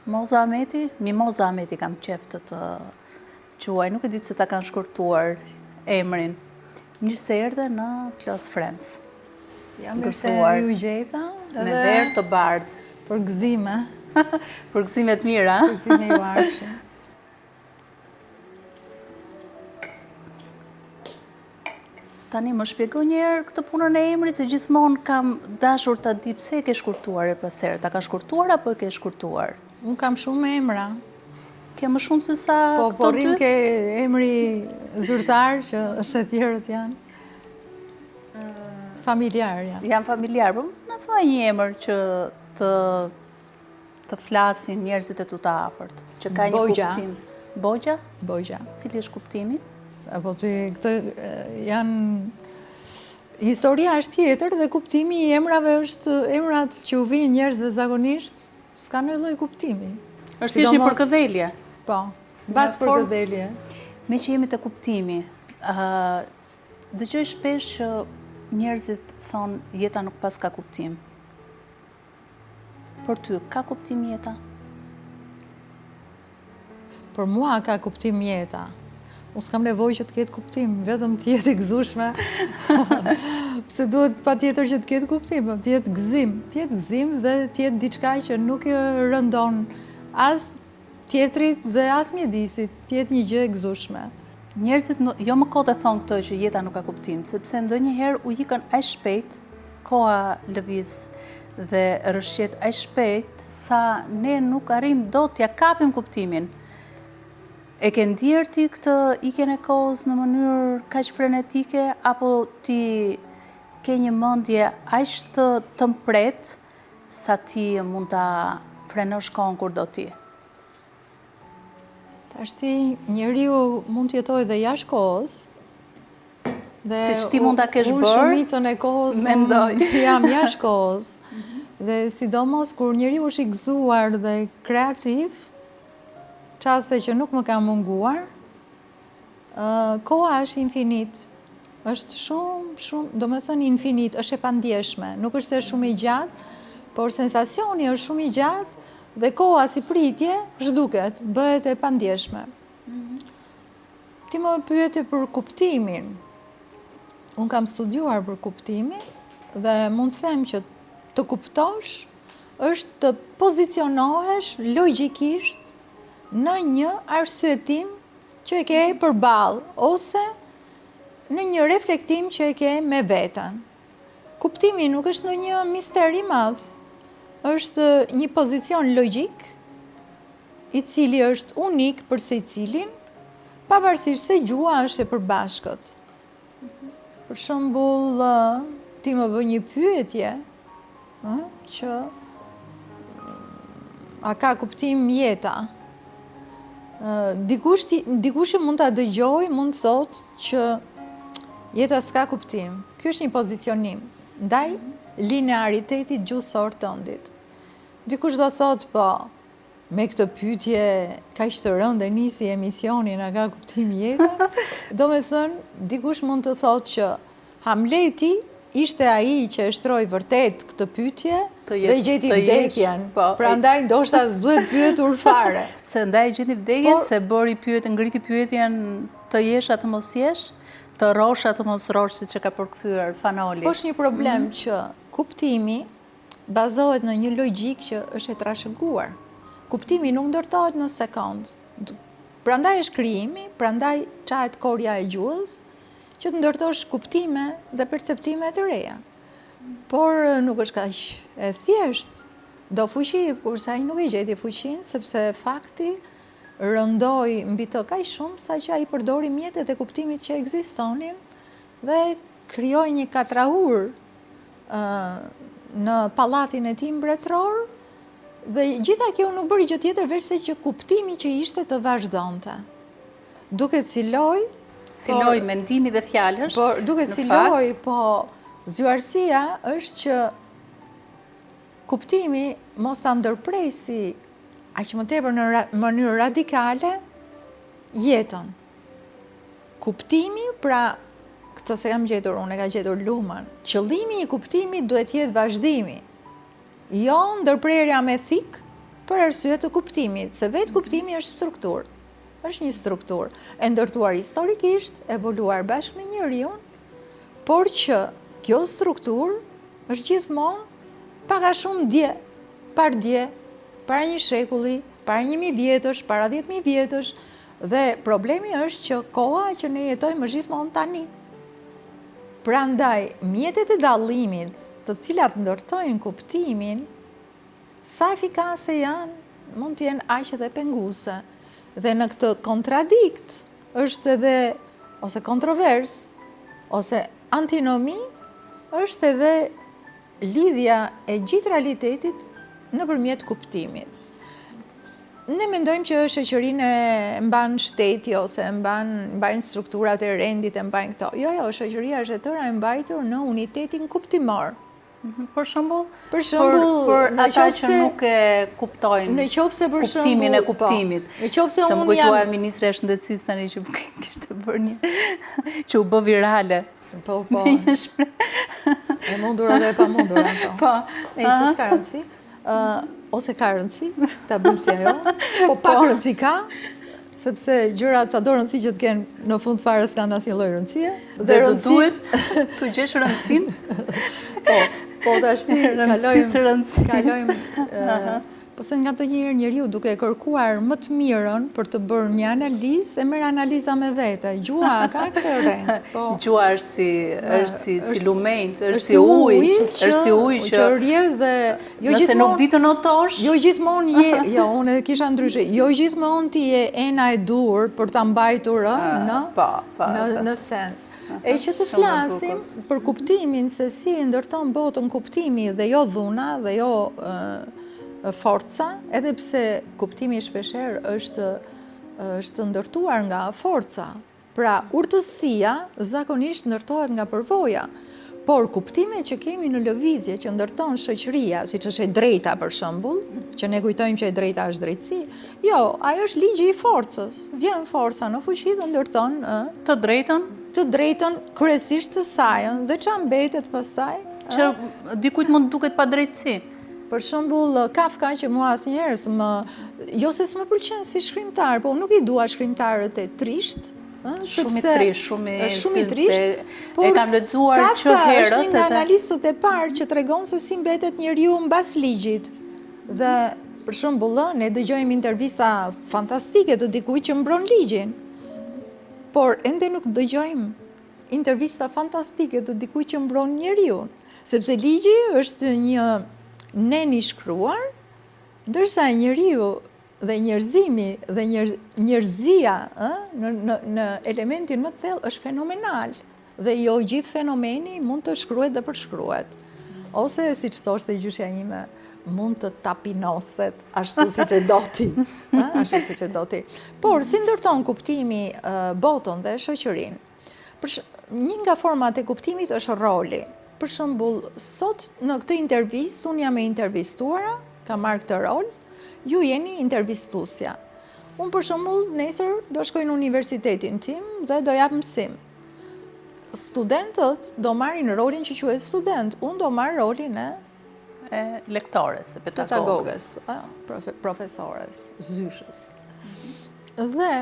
Moza Ahmeti? Mimoza Ahmeti kam qef të quaj, nuk e di pse ta kanë shkurtuar emrin. Mirë se erdhe në Close Friends. Jam mirë se ju gjeta. Me verë të bardhë. Për gëzime. Për gëzime të mira. Për gëzime ju arshë. Tani më shpjego njerë këtë punën e emrit, se gjithmonë kam dashur të di pse e ke shkurtuar e pasere. Ta ka shkurtuar apo e ke shkurtuar? Unë kam shumë emra. Ke më shumë se sa këto dy? Po rrim ke emri zyrtar, që se tjerët janë familjar. Janë familjar, po në thua një emër që të flasin njerëzit e tu të afërt, që ka një kuptim. Bogja? Bogja. Cili është kuptimi? Apo këtë janë historia është tjetër dhe kuptimi i emrave është emrat që u vinë njerëzve zakonisht, s'ka në lloj kuptimi. Është thjesht një përkëdhelje. Po, bas përkëdhelje. Me që jemi të kuptimi, dëgjoj shpesh që njerëzit thonë jeta nuk pas ka kuptim. Për ty, ka kuptim jeta? Për mua ka kuptim jeta. Unë s'kam nevoj që të ketë kuptim, vetëm të jetë i gëzushme. Pse duhet pa tjetër që të ketë kuptim, të jetë gëzim. Të jetë gëzim dhe të jetë diçka që nuk e rëndon as tjetrit dhe as mjedisit, të jetë një gjë e gëzushme. Njerëzit jo më kote thonë këtë që jeta nuk ka kuptim, sepse ndonjëherë u ikën aq shpejt, koha lëviz dhe rrëshqet aq shpejt, sa ne nuk arrim do t'ja kapim kuptimin. E ke ndjerë ti këtë ikjen e kohës në mënyrë kaq frenetike, apo ti ke një mendje aq të mpret sa ti mund ta frenosh kohën kur do ti? Tashti njeriu mund të jetojë dhe jashtë kohës. Si ti mund ta kesh bërë? Unë shumicën e kohës jam jashtë kohës. Dhe sidomos kur njeriu është i gëzuar dhe kreativ, qaste që nuk më ka munguar, koha është infinit. Është shumë, do me thënë infinit, është e pandjeshme. Nuk është se shumë i gjatë, por sensacioni është shumë i gjatë dhe koha si pritje zhduket, bëhet e pandjeshme. Ti më pyete për kuptimin. Unë kam studiuar për kuptimin dhe mund të them që të kuptosh është të pozicionohesh logjikisht në një arsyetim që e ke përballë ose në një reflektim që e ke me veten. Kuptimi nuk është ndonjë mister i madh, është një pozicion logjik i cili është unik për secilin, pavarësisht se gjua është e përbashkët. Për shembull, ti më bë një pyetje, që a ka kuptim jeta? Dikush mund ta dëgjoj, mund të thotë që jeta s'ka kuptim. Ky është një pozicionim ndaj linearitetit gjuhësor tëndit. Dikush do thotë, po, me këtë pyetje kaq të rëndë nisi emisionin, a ka kuptim jeta? Do me thënë, dikush mund të thotë që Hamleti ishte ai që e shtroi vërtet këtë pyetje dhe gjeti vdekjen. Prandaj ndoshta s'duhet pyetur fare. Se ndaj gjeti vdekjen, se ngriti pyetjen të jesh atë mos jesh, të rosh atë mos rosh, siç e ka përkthyer Fanoli. Po është një problem që kuptimi bazohet në një logjik që është e trashëguar. Kuptimi nuk ndërtohet në sekond. Prandaj është krijimi, prandaj çahet korja e gjuhës, që të ndërtosh kuptime dhe perceptime të reja. Por nuk është kaq e thjesht. Do fuqi, kurse ai nuk e gjeti fuqinë, sepse fakti rëndoi mbi të kaq shumë sa që ai përdori mjetet e kuptimit që ekzistonin dhe krijoi një katrahur në pallatin e tij mbretëror dhe gjitha kjo nuk bëri gjë tjetër veç se që kuptimi që ishte të vazhdonte. Duket si lojë, si lojë mendimi dhe fjalësh. Por duket si lojë, po zgjuarësia është që kuptimi mos ta ndërpresi aq më tepër në mënyrë radikale jetën. Kuptimi, pra këtë se kam gjetur unë, e ka gjetur Luhmann. Qëllimi i kuptimit duhet jetë vazhdimi. Jo ndërprerja me thik, për arsye të kuptimit, se vetë kuptimi është strukturë. Është një strukturë e ndërtuar historikisht, evoluar bashkë me njeriu, por që kjo strukturë është gjithmonë pak a shumë dje, para një shekulli, para 1000 vjetësh, para 10.000 vjetësh, dhe problemi është që koha që ne jetojmë është gjithmonë tani. Prandaj, mjetet e dallimit, të cilat ndërtojnë kuptimin, sa efikase janë, mund të jenë aq edhe penguese. Dhe në këtë kontradikt është edhe, ose kontrovers, ose antinomi, është edhe lidhja e gjithë realitetit nëpërmjet kuptimit. Ne mendojmë që shoqërinë e mban shteti ose mbajnë strukturat e rendit, e mbajnë këto. Jo, shoqëria është e tëra e mbajtur në unitetin kuptimor. Për shembull, për ata që nuk e kuptojnë kuptimin e kuptimit. Se më kujtoja ministre e shëndetësisë tani që kishte bërë një që u bë virale. Po. E mundur edhe e pa mundur ato. Po. Nëse s'ka rëndësi. Ose ka rëndësi, ta bëjmë si ajo, po pak rëndësi ka, sepse gjërat sa do rëndësi që të kenë në fund fare s'kan asnjë lloj rëndësie. Dhe do duhesh të gjesh rëndësinë. Po tash rëndësi. Kalojmë po se nga ndonjëherë njeriu duke e kërkuar më të mirën për të bërë një analizë, e merr analiza me vete. Gjua ka këtë rend. Po. Gjua është si lumenjt, është si ujë që rrjedh dhe nëse nuk di të notosh. Jo gjithmonë jo, unë kisha ndryshe. Jo gjithmonë ti je ena e dur për ta mbajtur në sens. E që të flasim për kuptimin se si ndërton botën kuptimi dhe jo dhuna dhe jo forca, edhe pse kuptimi shpesher është ndërtuar nga forca. Pra, urtësia zakonisht ndërtohet nga përvoja, por kuptimet që kemi në lëvizje që ndërton shoqëria, siç është e drejta për shembull, që ne kujtojmë që e drejta është drejtësi, jo, ajo është ligji i forcës. Vjen forca në fuqi dhe ndërton të drejtën kryesisht të saj, dhe ç'a mbetet pastaj? Që dikujt mund duket pa drejtësi. Për shembull, Kafka që mua asnjëherë jo se s'më pëlqen si shkrimtar, po nuk I dua shkrimtarët e trisht, shumë i trisht. E kam lexuar që herët. Kafka është një nga analistët e parë që tregon se si mbetet njeriu mbas ligjit. Dhe për shembull, ne dëgjojmë intervista fantastike të dikujt që mbron ligjin. Por ende nuk dëgjojmë intervista fantastike të dikujt që mbron njeriu, sepse ligji është një nen I shkruar, ndërsa njeriu dhe njerëzimi dhe njerëzia në elementin më të thellë është fenomenal. Dhe jo gjithë fenomeni mund të shkruhet dhe përshkruhet. Ose, siç thoshte gjyshja ime, mund të tapinoset ashtu siç e do ti. Ashtu siç e do ti. Por, si ndërton kuptimi botën dhe shoqërinë? Një nga format e kuptimit është roli. Për shembull, sot në këtë intervistë, unë jam e intervistuara, kam marrë këtë rol, ju jeni intervistuesja. Unë për shembull, nesër do shkoj në universitetin tim dhe do jap mësim. Studentët do marrin rolin që quhet student, unë do marr rolin e lektores, pedagoges, profesores, zyshës. Dhe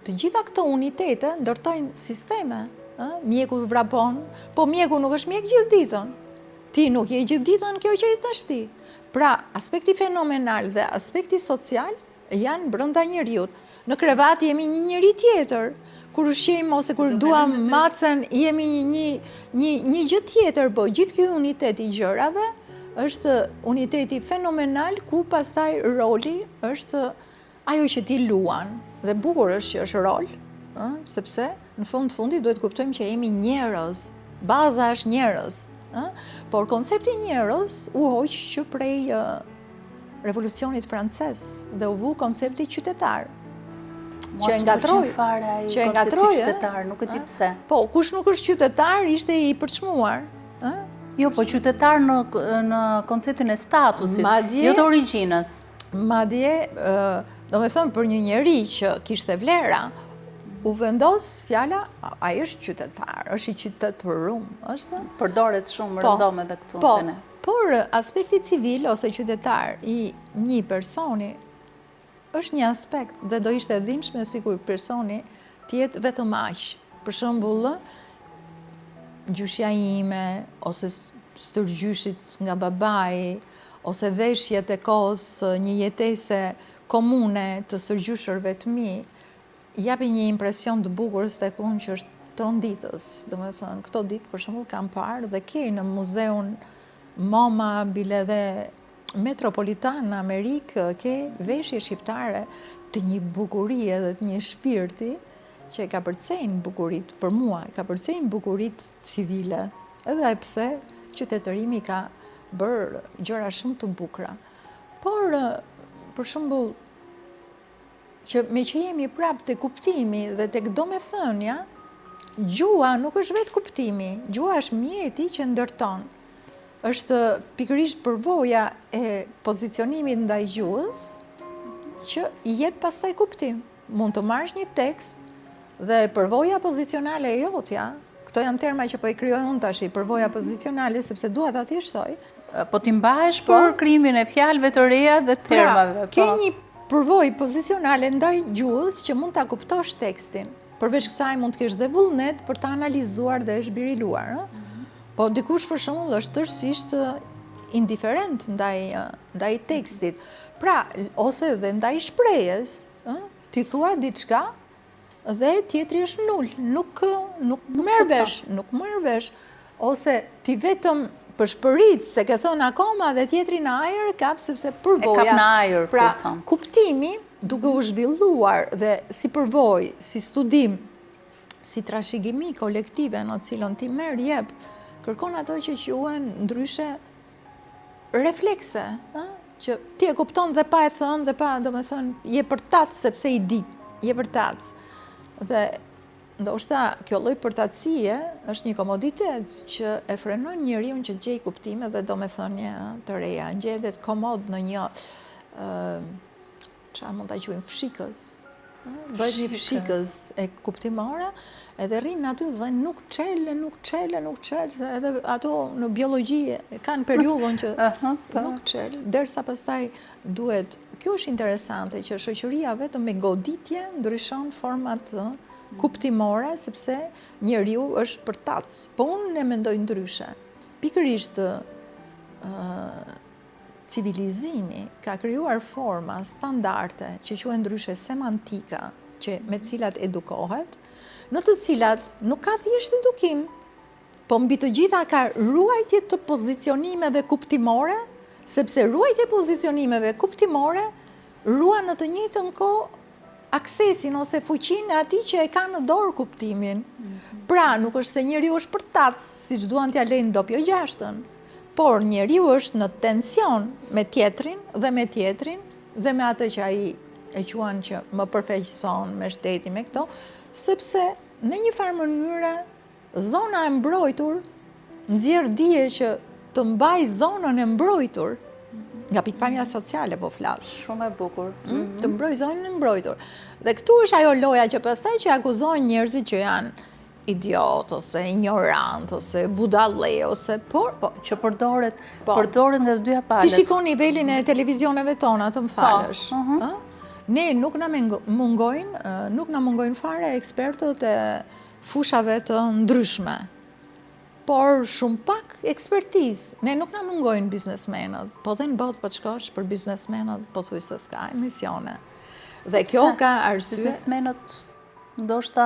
të gjitha këto unitete ndërtojnë sisteme. Mjeku vrapon, po mjeku nuk është mjek gjithë ditën. Ti nuk je gjithë ditën kjo që I thash ti. Pra, aspekti fenomenal dhe aspekti social janë brenda njeriut. Në krevat jemi një njeri tjetër. Kur ushqejmë ose kur duam macën, jemi një gjë tjetër, po gjithë ky unitet I gjërave është uniteti fenomenal ku pastaj roli është ajo që ti luan. Dhe bukur është që është rol, sepse në fundi duhet kuptojmë që jemi njerëz. Baza është njerëz. Por koncepti njerëz u hoq që prej revolucionit francez dhe u vu koncepti qytetar. Që e ngatroi qytetar, nuk e di pse. Po, kush nuk është qytetar ishte I përçmuar. Jo, po qytetar në konceptin e statusit, jo të origjinës. Madje, do me thëmë për një njeri që kishte vlera, u vendos fjala, ai është qytetar, është I qytetërum, është? Përdoret shumë rëndom edhe këtu. Por aspekti civil ose qytetar I një personi është një aspekt dhe do ishte e dhimbshme sikur personi tjetë vetëm aq. Për shembull, gjyshja ime, ose stërgjyshit nga babai, ose veshjet e kohës një jetese komune të stërgjyshërve të mi, japi një impresion të bukur tek unë që është tronditës. Domethënë, këto ditë për shembull kam parë dhe ke në muzeun MoMA, bile dhe Metropolitan në Amerikë, ke veshje shqiptare të një bukurie dhe të një shpirti që ka përcejnë bukurit për mua, ka përcejnë bukurit civile, edhe pse qytetërimi ka bërë gjëra shumë të bukura. Por, për shembull, që me që jemi prapë të kuptimi dhe të domethënia, gjua nuk është vetë kuptimi, gjua është mjeti që ndërton. Është pikërisht përvoja e pozicionimit ndaj gjuhës që i jep pastaj kuptim. Mund të marrësh një tekst dhe përvoja pozicionale e jotja, këto janë terma që po i krijoj unë tash, përvoja pozicionale sepse dua ta thjeshtoj. Po ti mbahesh për krijimin e fjalëve të reja dhe termave. Ke një përvojë pozicionale ndaj gjuhës që mund ta kuptosh tekstin. Përveç kësaj mund të kesh dhe vullnet për ta analizuar dhe e zhbiriluar. Po dikush për shembull është tërësisht indiferent ndaj tekstit. Pra, ose dhe ndaj shprehjes, ti thua diçka dhe tjetri është nul, nuk merr vesh, ose ti vetëm përshpërit se ke thënë akoma dhe tjetri në ajër kap sepse përvoja. E kap në ajër, pra, kur thon. kuptimi duke u zhvilluar dhe si përvojë, si studim, si trashëgimi kolektive në cilën ti merr jep, kërkon ato që quhen ndryshe reflekse, që ti e kupton dhe pa e thënë dhe pa, domethënë, je përtac sepse i di, je përtac. Dhe ndoshta kjo lloj përtatësie është një komoditet që e frenon njeriu që gjej kuptime dhe domethënie të reja, ngjehet komod në një çfarë mund ta quajmë fshikës. Bëhet një fshikës e kuptimore, edhe rrin aty dhe nuk çel, edhe ato në biologji kanë periudhën që nuk çel, derisa pastaj duhet. Kjo është interesante që shoqëria vetëm me goditje ndryshon format kuptimore, sepse njeriu është përtac. Po unë e mendoj ndryshe. Pikërisht civilizimi ka krijuar forma standarde që quhen ndryshe semantika, me të cilat edukohet, në të cilat nuk ka thjesht edukim, po mbi të gjitha ka ruajtje të pozicionimeve kuptimore, sepse ruajtje pozicionimeve kuptimore ruan në të njëjtën kohë aksesin ose fuqinë e atij që e ka në dorë kuptimin. Pra, nuk është se njeriu është përtac, siç duan t'ia lejnë dopjo gjashtën, por njeriu është në tension me tjetrin dhe me atë që ai e quan që më përfaqëson me shtetin, me këto, sepse në një farë mënyre zona e mbrojtur nxjerr dije që të mbaj zonën e mbrojtur. Nga pikpamja sociale po flas. Shumë e bukur. Të mbroj zonën e mbrojtur. Dhe këtu është ajo loja që pastaj që akuzojnë njerëzit që janë idiot, ose ignorant, ose budallë, ose që përdoret në të dyja palët. Ti shikon nivelin e televizioneve tona, të më falësh. Ne nuk na mungojnë fare ekspertët e fushave të ndryshme. Por shumë pak ekspertizë. Ne nuk na mungojnë biznesmenët, po dhe në botë po të shkosh për biznesmenët, po thuj se s'ka emisione. Dhe kjo ka arsye. Biznesmenët ndoshta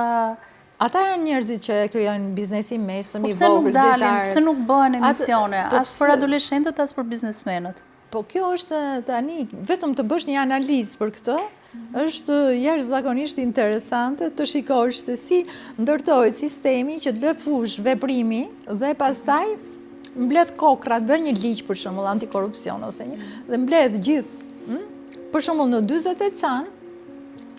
ata janë njerëzit që krijojnë biznesin mesëm i vogël zitar. Pse nuk bëhen emisione, as për adoleshentët, as për biznesmenët? Po kjo është tani, vetëm të bësh një analizë për këtë, është jashtëzakonisht interesante të shikosh se si ndërtohet sistemi që të lë fush veprimi dhe pastaj mbledh kokrat, dhe një ligj për shembull antikorrupsion ose dhe mbledh gjithë. Për shembull në 40 can,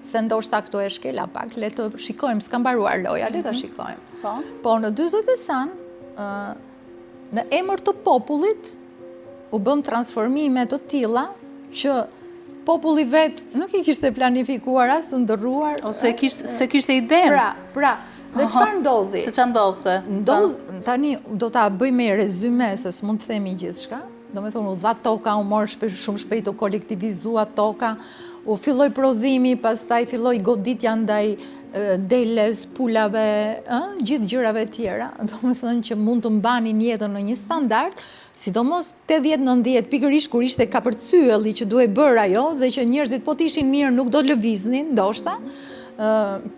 se ndoshta këtu e shkela pak, le të shikojmë, s'ka mbaruar loja, le ta shikojmë. Po në 40 can, në emër të popullit u bën transformime të tilla që populli vetë nuk i kishte planifikuar as të ndërruar. Ose se kishte idenë. Pra, dhe çfarë ndodhi? Se çfarë ndodhte? Tani do ta bëjmë rezume se s'mund të themi gjithçka. do me thonë u dha toka, u morë shumë shpejt, u kolektivizua toka, u filloj prodhimi, pastaj filloj goditja ndaj deles, pulave, gjithë gjërave tjera, do me thënë që mund të mbanin jetën në një standard, sidomos 80-90 pikërisht kur ishte kapërcyelli që duhet bërë ajo, dhe që njerëzit po t'ishin mirë nuk do të lëviznin, ndoshta.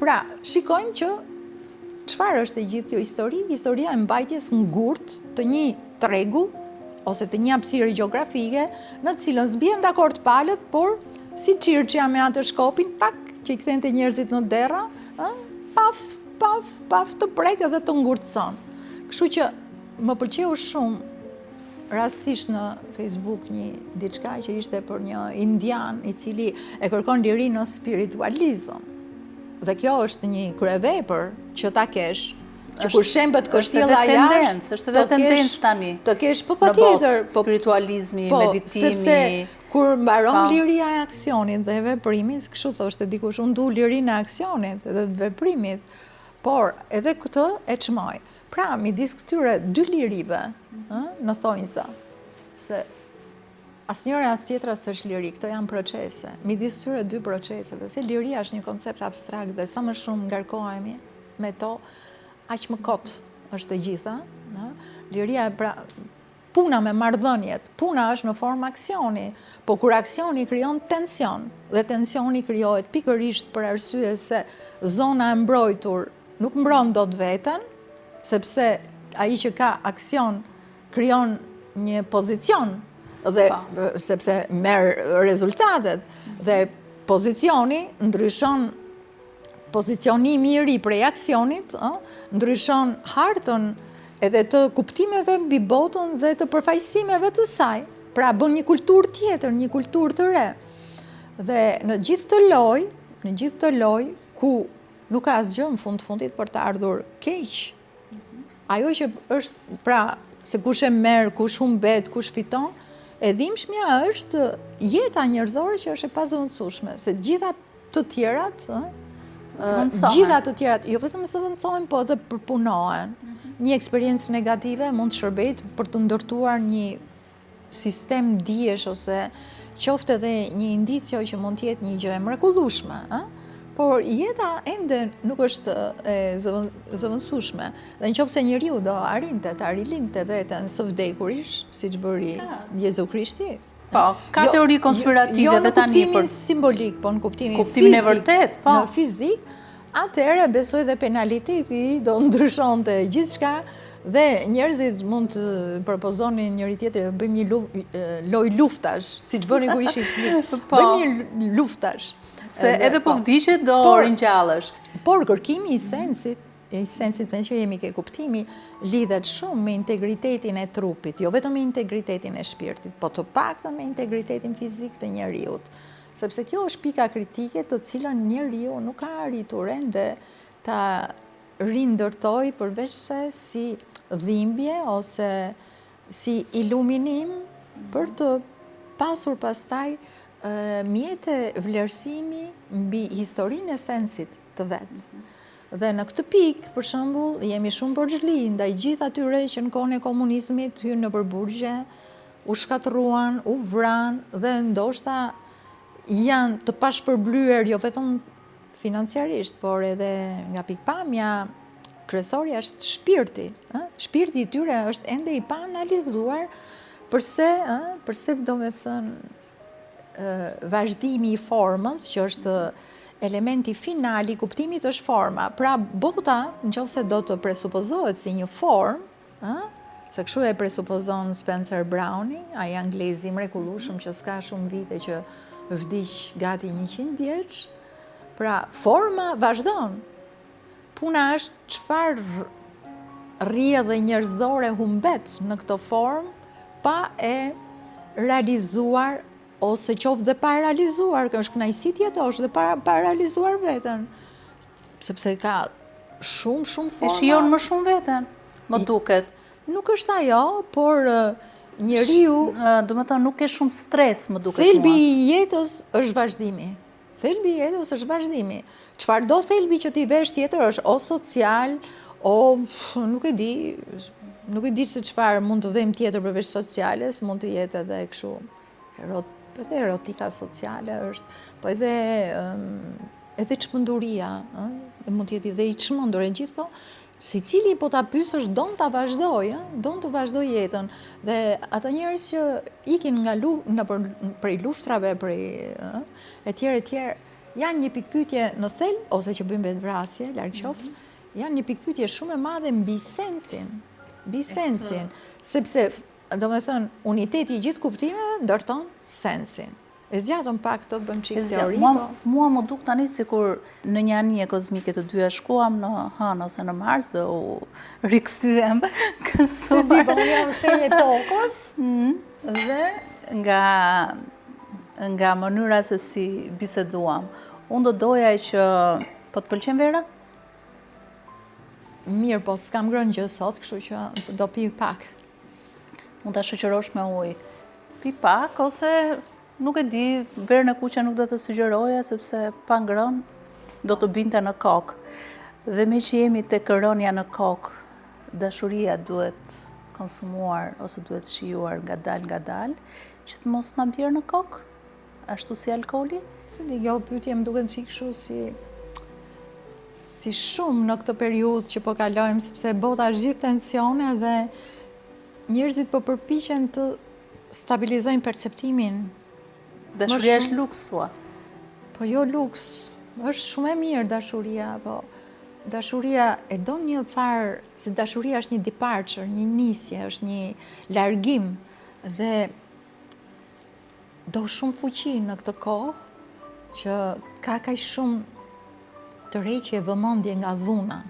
Pra, shikojmë që çfarë është e gjithë kjo histori? Historia e mbajtjes ngurt të një tregu ose të një hapësire gjeografike në të cilën zbien dakord palët, por si Çirçja me atë shkopin, tak, që i kthente njerëzit në derra, paf, të prek edhe të ngurtëson. Kështu që më pëlqeu shumë rastësisht në Facebook një diçka që ishte për një indian i cili e kërkon lirinë në spiritualizëm. Dhe kjo është një kryevepër që ta kesh, që kur shembet kështjella jashtë, është edhe tendencë tani. Të kesh patjetër, spiritualizmi, meditimi. Sepse kur mbaron liria e aksionit dhe e veprimit, kështu thoshte dikush, unë du lirinë e aksionit dhe të veprimit, por edhe këtë e çmoj. Pra, midis këtyre dy lirive, në thonjza, se asnjëra as tjetra s'është liri, këto janë procese. Midis këtyre dy proceseve, se liria është një koncept abstrakt dhe sa më shumë ngarkohemi me to, aq më kot është e gjitha. Liria pra puna me marrëdhëniet, puna është në formë aksioni, po kur aksioni krijon tension, dhe tensioni krijohet pikërisht për arsye se zona e mbrojtur nuk mbron dot veten, sepse ai që ka aksion krijon një pozicion dhe sepse merr rezultatet dhe pozicioni ndryshon, pozicionimi i ri prej aksionit, ndryshon hartën edhe të kuptimeve mbi botën dhe të përfaqësimeve të saj. Pra bën një kulturë tjetër, një kulturë të re. Dhe në gjithë të loj, ku nuk ka asgjë në fundit për të ardhur keq. Ajo që është, pra, se kush e merr, kush humbet, kush fiton, e dhimbshmja është jeta njerëzore që është e pazëvendësueshme, se gjitha të tjerat, jo vetëm zëvendësohen, po edhe përpunohen. Një eksperiencë negative mund të shërbejë për të ndërtuar një sistem dijesh ose qoftë edhe një indicio që mund të jetë një gjë e mrekullueshme, por jeta ende nuk është e zëvendësueshme. Dhe nëse njeriu do arrinte ta rilinte veten së vdekurish, siç bëri Jezu Krishti. Po, ka teori konspirative dhe tani për simbolik, po në kuptimin fizik, e vërtet, po. Në fizik, atëherë besoj dhe penaliteti do ndryshonte gjithçka dhe njerëzit mund të propozonin njëri tjetrit, bëjmë një lojë luftash, siç bënin kur ishin fëmijë. Bëjmë një luftash. Se edhe po vdiqet do ringjallësh. Por kërkimi i sensit me që jemi ke kuptimi, lidhet shumë me integritetin e trupit, jo vetëm me integritetin e shpirtit, po të paktën me integritetin fizik të njeriut. Sepse kjo është pika kritike të cilën njeriu nuk ka arritur ende ta rindërtoj përveç se si dhimbje ose si iluminim për të pasur pastaj mjete vlerësimi mbi historinë e sensit të vetë. Dhe në këtë pikë, për shembull, jemi shumë borxhli ndaj gjithë atyre që në kohën e komunizmit hyn në përburgje, u shkatërruan, u vran dhe ndoshta janë të pashpërblyer jo vetëm financiarisht, por edhe nga pikpamja kryesorja është shpirti. Shpirti i tyre është ende i pa analizuar përse do me thënë vazhdimi i formës, që është elementi final i kuptimit është forma. Pra bota, nëse do të presupozohet si një formë, se kështu e presupozon Spencer Browning, ai anglezi i mrekullueshëm që s'ka shumë vite që vdiq gati 100 vjeç. Pra forma vazhdon. Puna është çfarë rrjedhë njerëzore humbet në këtë formë pa e realizuar ose qoftë dhe pa realizuar, që është kënaqësi jetosh dhe pa realizuar veten. Sepse ka shumë forma. E shijon më shumë veten, më duket. Nuk është ajo, por njeriu, do të thonë nuk ke shumë stres, më duket. Thelbi i jetës është vazhdimi. Çfarëdo thelbi që ti vesh tjetër është o social, o nuk e di, nuk e di se çfarë mund të vëmë tjetër përveç sociales, mund të jetë edhe kështu edhe erotika sociale është, po edhe çmenduria, mund të jetë edhe i çmendur e gjithë, po secili po ta pyesësh don ta vazhdoj, don të vazhdoj jetën. Dhe ata njerëz që ikin prej luftrave, etj, janë një pikpyetje në thelb, ose që bëjnë vetvrasje, larg qoftë, janë një pikpyetje shumë e madhe mbi sensin, sepse, domethënë, uniteti i gjithë kuptimeve ndërton sensin. E zgjatëm pak të bëm çik teori. Mua më duk tani sikur në një anije kozmike të dyja shkuam në Hënë ose në Mars dhe u rikthyem kësuar. Se di, po unë jam shenje tokës dhe nga mënyra se si biseduam. Unë do doja që po të pëlqen Vera? Mirë, po s'kam ngrënë gjë sot, kështu që do pi pak. Mund ta shoqërosh me ujë. Pi pak ose nuk e di, verën e kuqe nuk do të sugjeroja sepse pa ngrënë do të binte në kokë. Dhe me që jemi tek rënja në kokë, dashuria duhet konsumuar ose duhet shijuar ngadalë, që të mos na bjerë në kokë, ashtu si alkooli. Se di, kjo pyetje më duket çik kështu si shumë në këtë periudhë që po kalojmë, sepse bota është gjithë tensione dhe njerëzit po përpiqen të stabilizojnë perceptimin. Dashuria është luks, thua? Po jo luks, është shumë e mirë dashuria, po dashuria e don një farë, se dashuria është një departure, një nisje, është një largim dhe do shumë fuqi në këtë kohë që ka kaq shumë tërheqje vëmendje nga dhuna,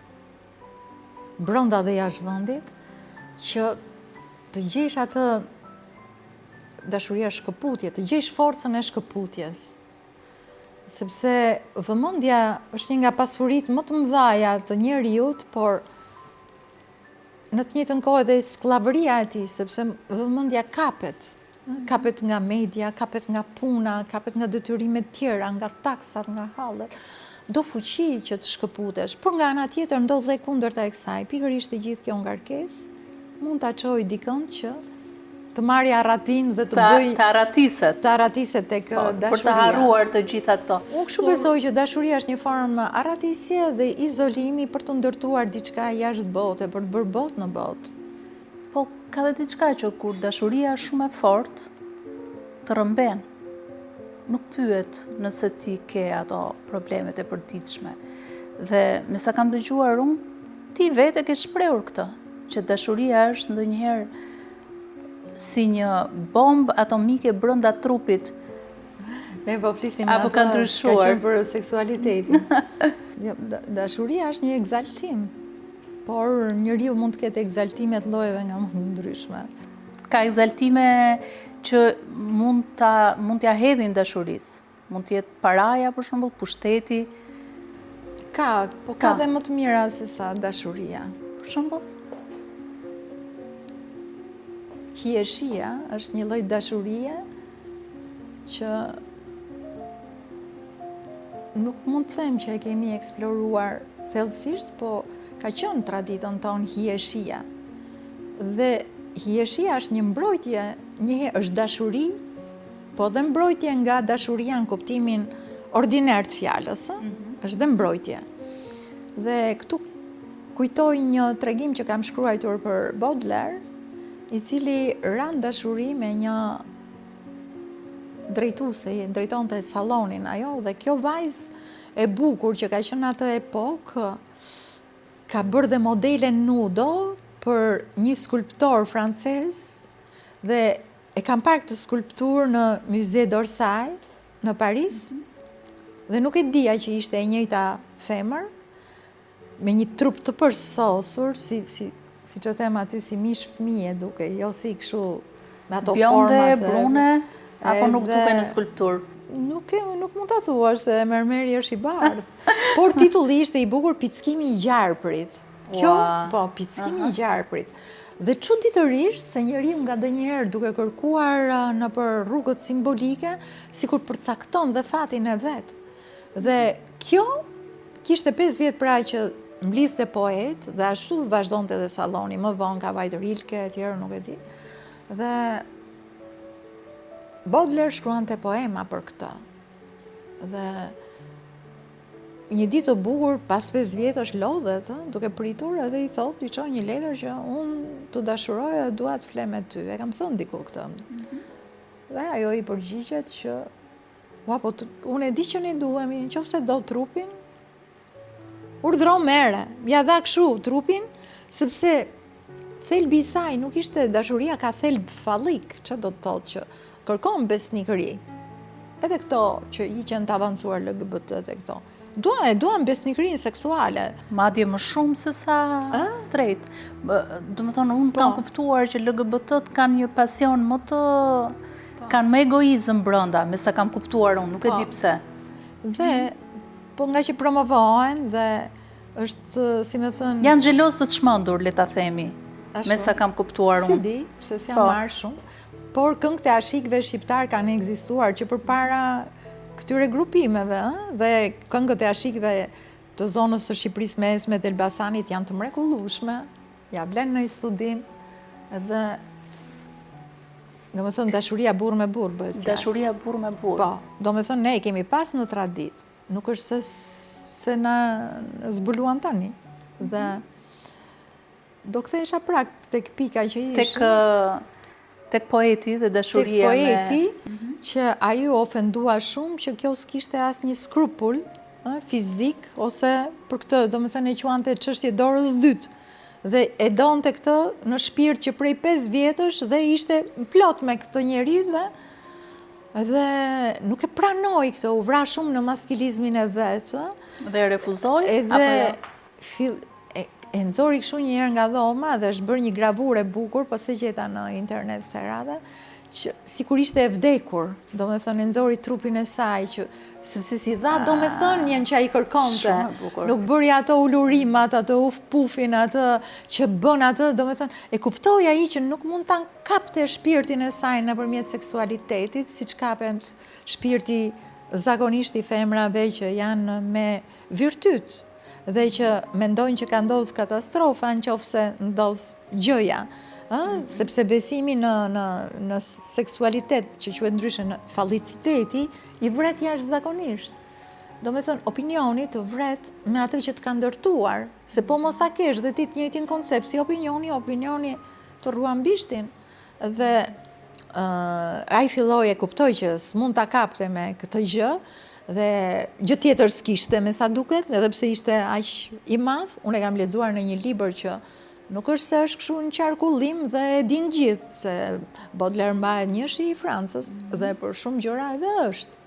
brenda dhe jashtë vendit, që të gjesh atë dashuria shkëputje, të gjesh forcën e shkëputjes. Sepse vëmendja është një nga pasuritë më të mëdha të njeriut, por në të njëjtën kohë edhe skllavëria e tij, sepse vëmendja kapet nga media, kapet nga puna, kapet nga detyrimet tjera, nga taksat, nga hallet. Do fuqi që të shkëputesh, por nga ana tjetër ndodh dhe kundërta e kësaj. Pikërisht e gjithë kjo ngarkesë mund ta çojë dikënd që të marrë arratin dhe të bëj të arratiset tek dashuria. Për të harruar të gjitha këto. Unë kështu besoj që dashuria është një formë arratisje dhe izolimi për të ndërtuar diçka jashtë bote, për të bërë botë në botë. Po ka dhe diçka që kur dashuria është shumë e fortë, të rëmben. Nuk pyet nëse ti ke ato problemet e përditshme. Dhe me sa kam dëgjuar unë, ti vetë ke shprehur këtë, që dashuria është ndonjëherë si një bombë atomike brenda trupit. Ne po flisim apo ka ndryshuar për seksualitetin. Dashuria është një egzaltim, por njeriu mund të ketë egzaltime të llojeve nga më të ndryshme. Ka egzaltime që mund t'ja hedhin dashurisë. Mund t'jetë paraja, për shembull, pushteti. Ka dhe më të mira se sa dashuria. Për shembull, hieshia është një lloj dashurie që nuk mund të them që e kemi eksploruar thellësisht, po ka qenë traditën tonë hieshia. Dhe hieshia është një mbrojtje, njëherë është dashuri, po dhe mbrojtje nga dashuria në kuptimin ordinar të fjalës, është dhe mbrojtje. Dhe këtu kujtoj një tregim që kam shkruar për Baudelaire, i cili ran dashuri me një drejtuese, drejtonte sallonin ajo, dhe kjo vajzë e bukur që ka qenë atë epokë, ka bërë dhe modele nudo për një skulptor francez, dhe e kam parë këtë skulptur në Musée d'Orsay në Paris, dhe nuk e dija që ishte e njëjta femër, me një trup të përsosur, si që them aty, si mish fëmije duke, jo si kështu me ato format. Bjonde, brune, apo nuk duke në skulptur? Nuk mund të thuash se mermeri është i bardhë. Por titulli ishte i bukur Pickimi i gjarprit. Kjo, po, Pickimi i gjarprit. Dhe çuditërisht se njeriu nga ndonjëherë duke kërkuar nëpër rrugët simbolike, sikur përcakton dhe fatin e vet. Dhe kjo kishte 5 vjet pra që mblidhte poet dhe ashtu vazhdonte edhe salloni, më vonë ka vajtë Rilke, tjerë nuk e di. Dhe Baudelaire shkruante poema për këtë. Dhe një ditë të bukur, pas 5 vjetësh lodhet, duke pritur edhe i thot, i çon një letër që unë të dashuroj dhe dua të fle me ty. E kam thënë diku këtë. Dhe ajo i përgjigjet që po unë e di që ne duhemi, nëse do trupin, urdhro mere, ja dha kështu trupin, sepse thelbi i saj nuk ishte dashuria ka thelb fallik, që do të thotë që kërkon besnikëri. Edhe këto që i qenë të avancuar LGBT e këto. Duan besnikërinë seksuale. Madje më shumë se sa straight. Do të thonë, unë kam kuptuar që LGBT-t kanë një pasion më të... kanë më egoizëm brenda, me sa kam kuptuar unë, nuk e di pse. Dhe, po nga që promovohen dhe është, si me thënë... Janë xheloz të çmendur, le ta themi, me sa kam kuptuar unë. Si di, se si janë marrë shumë. Por këngët e ashikëve shqiptar kanë ekzistuar që përpara këtyre grupimeve, dhe këngët e ashikëve të zonës së Shqipërisë mesme të Elbasanit janë të mrekullueshme, ja vlen në studim, edhe do me thënë dashuria burr me burr bëhet fjalë. Dashuria burr me burr. Po, do me thënë ne i kemi pas në tradit, nuk është se na zbuluan tani. Dhe do kthehesha prak tek pika që ishte. Tek poeti dhe dashuria me... Tek poeti, që ai u ofendua shumë që kjo s'kishte asnjë skrupull fizik, ose për këtë, do me thënë e quante çështje dorës dytë. Dhe e donte këtë në shpirt që prej 5 vjetësh dhe ishte plot me këtë njeri dhe nuk e pranoi këtë, u vra shumë në maskilizmin e vetë. Dhe refuzoi? Edhe e nxori kështu një herë nga dhoma dhe është bërë një gravurë e bukur, po se gjeta në internet se radhe, që sikur ishte e vdekur, do me thënë, e nxori trupin e saj, që sepse si dha, do me thënë, njën që a i kërkonte, nuk bëri ato ulurimat, ato uf-pufin, ato që bën ato, do me thënë, e kuptoj ai që nuk mund ta kapte shpirtin e saj nëpërmjet seksualitetit, siç kapet shpirti zakonisht i femrave që janë me virtyt, dhe që mendojnë që ka ndodhur katastrofa nëse ndodh gjëja, sepse besimi në seksualitet, që quhet ndryshe në falliciteti, i vret jashtëzakonisht. Do me thënë, opinioni të vret me atë që të ka ndërtuar, se po mos ta kesh dhe ti të njëjtin koncept si opinioni të ruan bishtin. Dhe ai filloi e kuptoi që s'mund ta kapte me këtë gjë, dhe gjë tjetër s'kishte me sa duket, edhe pse ishte aq i madh. Unë e kam lexuar në një libër që nuk është se është kështu në qarkullim dhe e din gjithë, se Baudelaire mbahet njëshi i Francës dhe për shumë gjëra edhe është.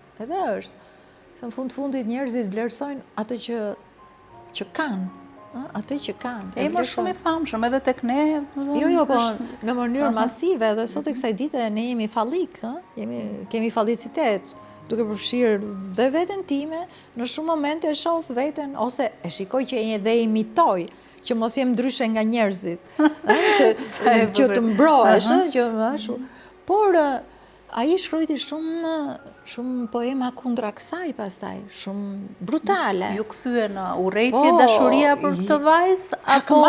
Se në fundit njerëzit vlerësojnë atë që kanë, atë që kanë. E më shumë i famshëm edhe tek ne. Jo, po në mënyrë masive, dhe sot e kësaj dite ne jemi fallik, kemi fallicitet, duke përfshirë dhe veten time, në shumë momente e shoh veten, ose e shikoj që edhe e imitoj, që mos jem ndryshe nga njerëzit, që të mbrohesh, por ai shkruajti shumë poema kundra kësaj pastaj, shumë brutale. Ju kthye në urrejtje dashuria për këtë vajzë apo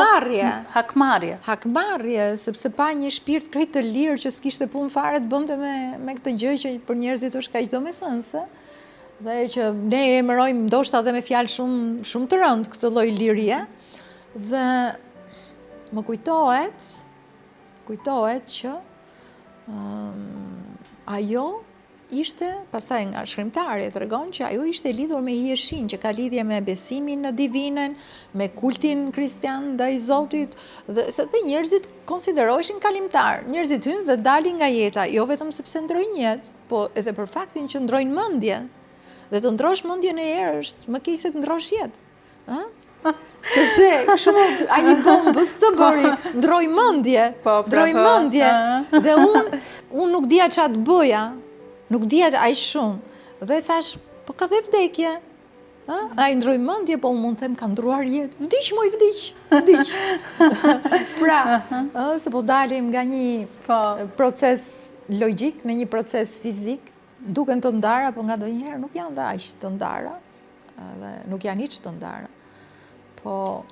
hakmarrje, sepse pa një shpirt krejt të lirë që s'kishte punë fare të bënte me këtë gjë që për njerëzit është kaq domethënëse, dhe që ne e emërojmë ndoshta edhe me fjalë shumë të rëndë këtë lloj lirie, dhe më kujtohet që ajo ishte, pastaj nga shkrimtari tregon që ajo ishte lidhur me hijeshin, që ka lidhje me besimin në divinën, me kultin kristian ndaj Zotit, dhe se dhe njerëzit konsideroheshin kalimtar. Njerëzit hynë dhe dalin nga jeta, jo vetëm sepse ndrojnë jetë, po edhe për faktin që ndrojnë mendje. Dhe të ndrosh mendjen e herë është më keq se të ndrosh jetë. Sepse shumë ai një bombës këtë bëri, ndroj mendje, dhe unë nuk dija ç'a të bëja. Nuk dija aq shumë. Dhe thash, po ka dhe vdekje. Ai ndroi mendje, po unë mund të them ka ndruar jetë. Vdiq, moj, vdiq. Pra, se po dalim nga një proces logjik në një proces fizik, duken të ndara, po nga ndonjëherë nuk janë aq të ndara, dhe nuk janë hiç të ndara. Po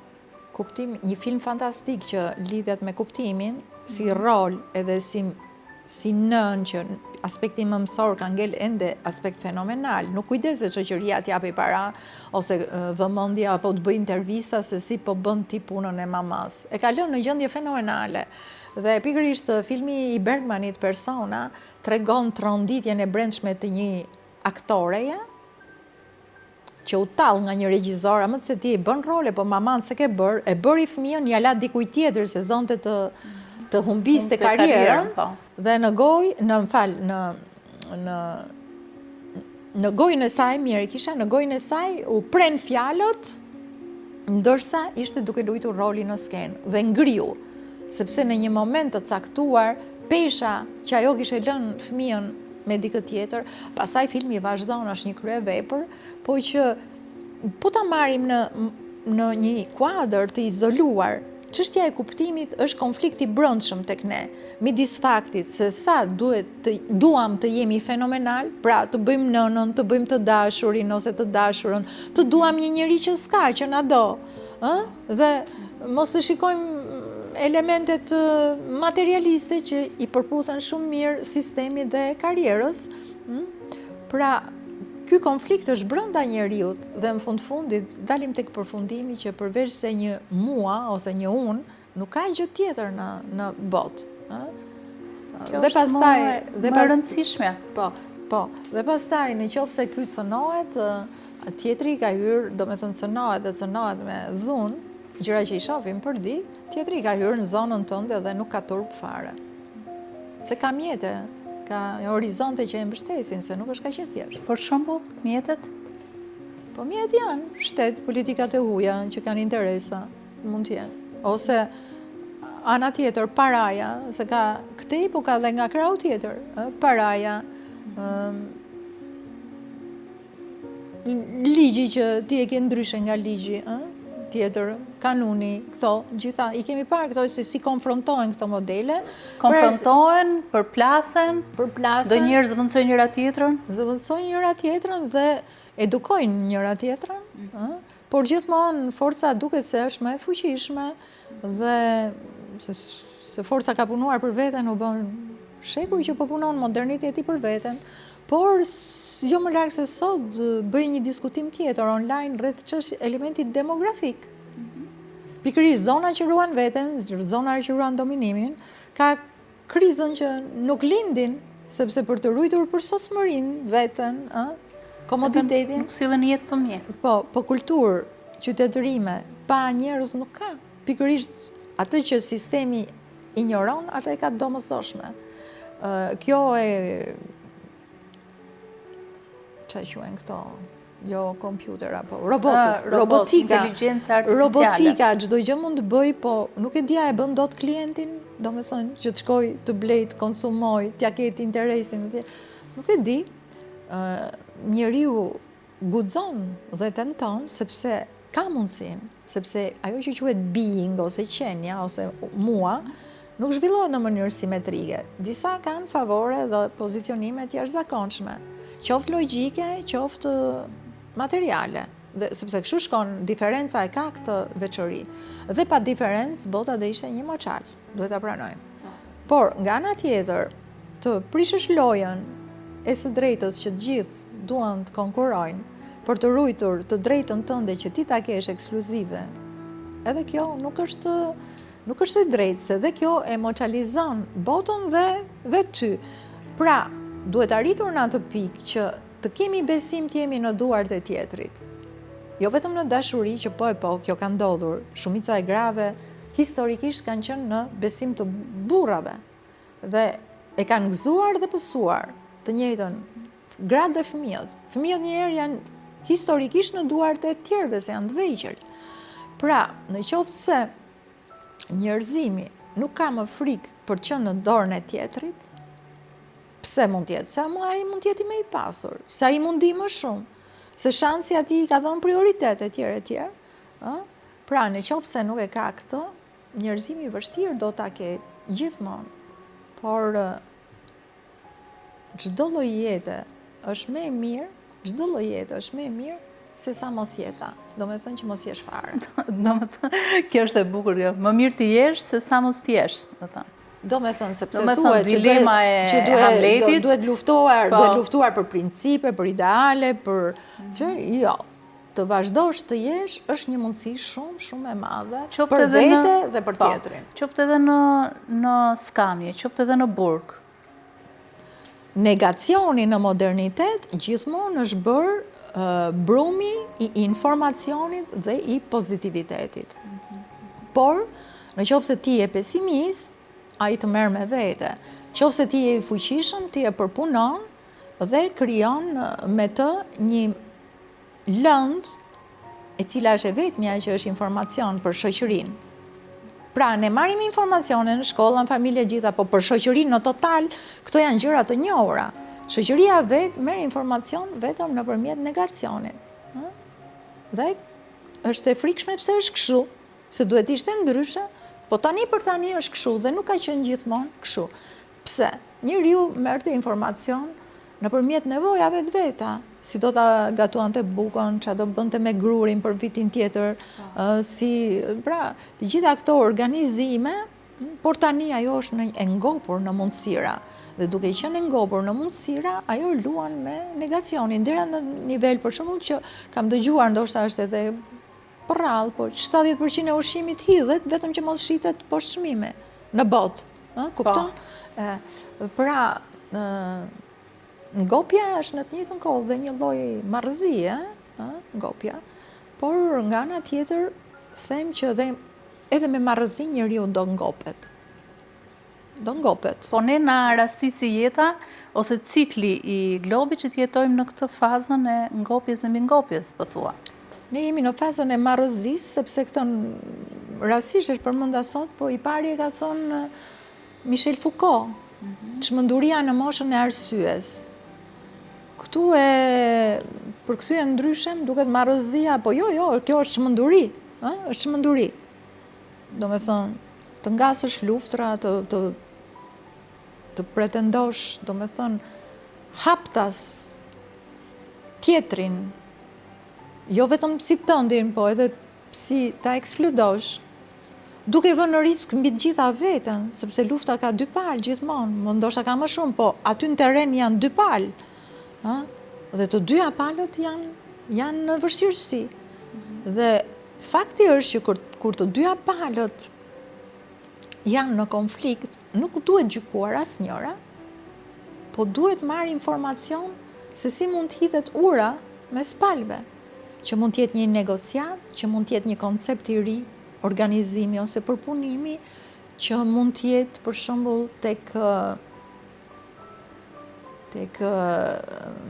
kuptim, një film fantastik që lidhet me kuptimin, si rol edhe si nën që aspekti mëmësor ka ngel ende aspekt fenomenal. Nuk kujdeset shoqëria t'japi para ose vëmendje apo të bëj intervista se si po bën ti punën e mamas. E ka lënë në gjendje fenomenale. Dhe pikërisht filmi i Bergmanit Persona tregon tronditjen e brendshme të një aktoreje që u tall nga një regjizor, më se ti e bën role, po maman se ke bër, e bëri fëmijën, ja la dikujt tjetër se zonte të humbiste karrierën, dhe në gojë, në gojën e saj, mirë kisha, në gojën e saj u pren fjalët, ndërsa ishte duke luajtur rolin në skenë dhe ngriu, sepse në një moment të caktuar, pesha që ajo kishe lënë fëmijën me dikë tjetër, pastaj filmi vazhdon, është një kryevepër, po që po ta marrim në një kuadër të izoluar, çështja e kuptimit është konflikti brendshëm tek ne, midis faktit se sa duam të jemi fenomenal, pra të bëjmë nënën, të bëjmë të dashurin ose të dashurën, të duam një njeri që s'ka, që na do, dhe mos të shikojmë elementet materialiste që i përputhen shumë mirë sistemi dhe karierës. Pra, ky konflikt është brenda njeriut dhe në fundit dalim tek përfundimi që përveç se një mua ose një unë, nuk ka gjë tjetër në botë. Kjo është më rëndësishme. Po, dhe pastaj në qoftë se ky cënohet, tjetri ka hyrë, do me thënë cënohet me dhunë, gjëra që i shohim për ditë, tjetri ka hyrë në zonën tënde dhe nuk ka turp fare. Se ka mjete, ka horizonte që e mbështesin, se nuk është kaq e thjeshtë. Për shembull, mjetet? Po mjetet janë shtet, politikat e huaja që kanë interesa, mund të jenë. Ose ana tjetër, paraja, se ka këtej, po ka dhe nga krau tjetër, paraja, ligji që ti e ke ndryshe nga ligji, tjetër, kanuni, këto, gjitha, i kemi parë këto se si konfrontohen këto modele. Konfrontohen, përplasen, do njerëz zëvendësojnë njëra tjetrën. Zëvendësojnë njëra tjetrën dhe edukojnë njëra tjetrën, por gjithmonë forca duket se është më e fuqishme dhe se forca ka punuar për veten, u bën shekuj që po punon moderniteti për veten, por jo më larg se sot bëj një diskutim tjetër online rreth elementit demografik. Pikërisht zona që ruan veten, zona që ruan dominimin, ka krizën që nuk lindin, sepse për të ruajtur për sosmërinë veten, komoditetin. Nuk sillen jetë fëmijë. Po kulturë, qytetërime, pa njerëz nuk ka. Pikërisht atë që sistemi injoron, atë e ka domosdoshme. Kjo e çfarë quhen këto? Jo kompjuter apo robotika, inteligjenca artificiale. Robotika, çdo gjë mund të bëj, po nuk e dia e bën dot klientin, domethënë që të shkoj të blej, të konsumoj, t'ja ketë interesin, nuk e di. Njeriu guxon dhe tenton sepse ka mundësinë, sepse ajo që quhet being ose qenia ose mua nuk zhvillohet në mënyrë simetrike. Disa kanë favore dhe pozicionime të jashtëzakonshme, qoftë logjike, qoftë materiale. Dhe sepse kështu shkon, diferenca e ka këtë veçori. Dhe pa diferencë, bota do ishte një moçal, duhet ta pranojmë. Por nga ana tjetër, të prishësh lojën e së drejtës që të gjithë duan të konkurrojnë për të ruajtur të drejtën tënde që ti ta kesh ekskluzive. Edhe kjo nuk është e drejtë, se dhe kjo e moçalizon botën dhe ty. Pra, duhet arritur në atë pikë që të kemi besim të jemi në duart e tjetrit. Jo vetëm në dashuri që po, kjo ka ndodhur. Shumica e grave historikisht kanë qenë në besim të burrave dhe e kanë gëzuar dhe pësuar të njëjtën gratë dhe fëmijët. Fëmijët njëherë janë historikisht në duart e tjerëve se janë të vegjël. Pra, në qoftë se njerëzimi nuk ka më frikë për të qenë në dorën e tjetrit, pse mund tjetë? Se ai mund tjeti me i pasur, se ai mund di më shumë, se shansi ati i ka dhënë prioritet e tjerë. Pra, në qoftë se nuk e ka këtë, njerëzimi vështirë do ta ketë gjithmonë, por çdo lloj jete është më e mirë, se sa mos jeta. Do me thënë që mos jesh fare. Do me thënë, kjo është e bukur kjo. Më mirë të jesh se sa mos të jesh, do thënë. Do me thënë, sepse Do me thuhet thënë, dilema e Hamletit. duhet luftuar për principe, për ideale, për që jo. Të vazhdosh të jesh është një mundësi shumë, shumë e madhe për vete dhe për tjetrin. Qoftë edhe në skamje, qoftë edhe në burg. Negacioni në modernitet gjithmonë është bërë brumi i informacionit dhe i pozitivitetit. Por, në qoftë se ti je pesimist, a i të merr me vete. Qoftë se ti je i fuqishëm, ti e përpunon dhe krijon me të një lëndë e cila është e vetmja që është informacion për shoqërinë. Pra, ne marrim informacione në shkolla, në familje gjitha, po për shoqërinë në total, këto janë gjëra të njohura. Shoqëria vetë merr informacion vetëm nëpërmjet negacionit. Dhe është e frikshme pse është kështu, se duhet ishte ndryshe, po tani për tani është kështu dhe nuk ka qenë gjithmonë kështu. Pse? Njeriu merrte informacion nëpërmjet nevojave të veta, si do ta gatuante bukën, çfarë do bënte me grurin për vitin tjetër, pra, të gjitha këto organizime, por tani ajo është e ngopur në mundësira. Dhe duke qenë e ngopur në mundësira, ajo luan me negacionin, deri në nivel për shembull që kam dëgjuar, ndoshta është edhe për rrallë, po 70% e ushqimit hidhet vetëm që mos shitet poshtë çmime në botë, kupton? Pra, ngopja është në të njëjtën kohë dhe një lloj marrëzie, ngopja, por nga ana tjetër them që edhe me marrëzi njeriu do ngopet. Do ngopet. Po ne na rastisi jeta ose cikli i globit që jetojmë në këtë fazën e ngopjes dhe mbingopjes, po thua. Ne jemi në fazën e marrëzisë, sepse këtë rastisht është përmenda sot, po i pari e ka thënë Michel Foucault, çmenduria në moshën e arsyes. Këtu e përkthyen ndryshem, duket marrëzia, po jo, kjo është çmenduri, është çmenduri. Do me thënë, të ngasësh luftra, të pretendosh, do me thënë, haptas tjetrin, jo vetëm si tëndin, po edhe si ta ekskludosh, duke vënë në risk mbi të gjitha veten, sepse lufta ka dy palë gjithmonë, ndoshta ka më shumë, po aty në terren janë dy palë. Dhe të dyja palët janë në vështirësi. Dhe fakti është që kur të dyja palët janë në konflikt, nuk duhet gjykuar asnjëra, po duhet marrë informacion se si mund të hidhet ura mes palëve, që mund të jetë një negociat, që mund të jetë një koncept i ri, organizimi ose përpunimi, që mund të jetë për shembull tek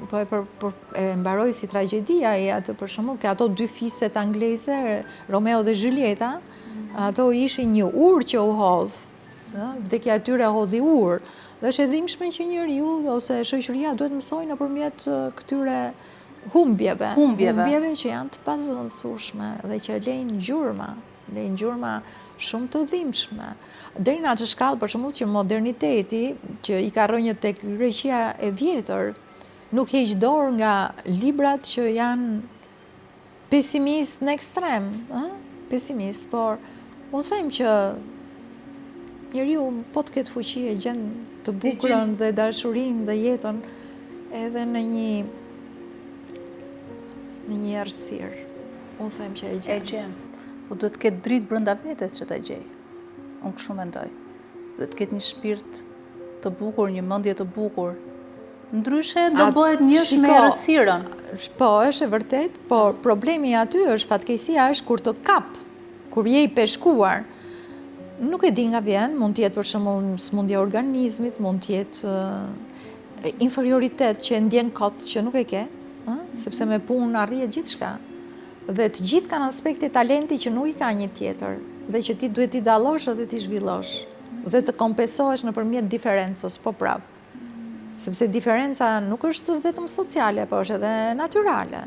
po e mbaroj si tragjedia e atë për shembull, ke ato dy fiset angleze, Romeo dhe Julieta, ato ishin një urë që u hodh, vdekja e tyre hodhi urë, dhe është e dhimbshme që njeriu ose shoqëria duhet mësojë nëpërmjet këtyre humbjeve që janë të pazëvendësueshme dhe që lejnë gjurma shumë të dhimbshme. Deri në atë shkallë, për shembull, që moderniteti, që i ka rënë tek Greqia e vjetër, nuk heq dorë nga librat që janë pesimist në ekstrem, pesimist, por unë them që njeriu po të ketë fuqi e gjen të bukurën dhe dashurinë dhe jetën edhe në një errësirë. Unë them që e gjen. Po duhet të ketë dritë brenda vetes që ta gjej. Unë kështu mendoj. Duhet të ketë një shpirt të bukur, një mendje të bukur. Ndryshe do bëhet njësh me errësirën. Po, është e vërtet, por problemi aty është, fatkeqësia është kur të kap, kur je i peshkuar. Nuk e di nga vjen, mund të jetë për shembull smundje organizmit, mund të jetë inferioritet që e ndjen kot që nuk e ke, sepse me punë arrihet gjithçka. Dhe të gjithë kanë aspekte talenti që nuk i ka një tjetër, dhe që ti duhet t'i dallosh edhe t'i zhvillosh, dhe të kompensohesh nëpërmjet diferencës, po prap. Sepse diferenca nuk është vetëm sociale, po është edhe natyrale.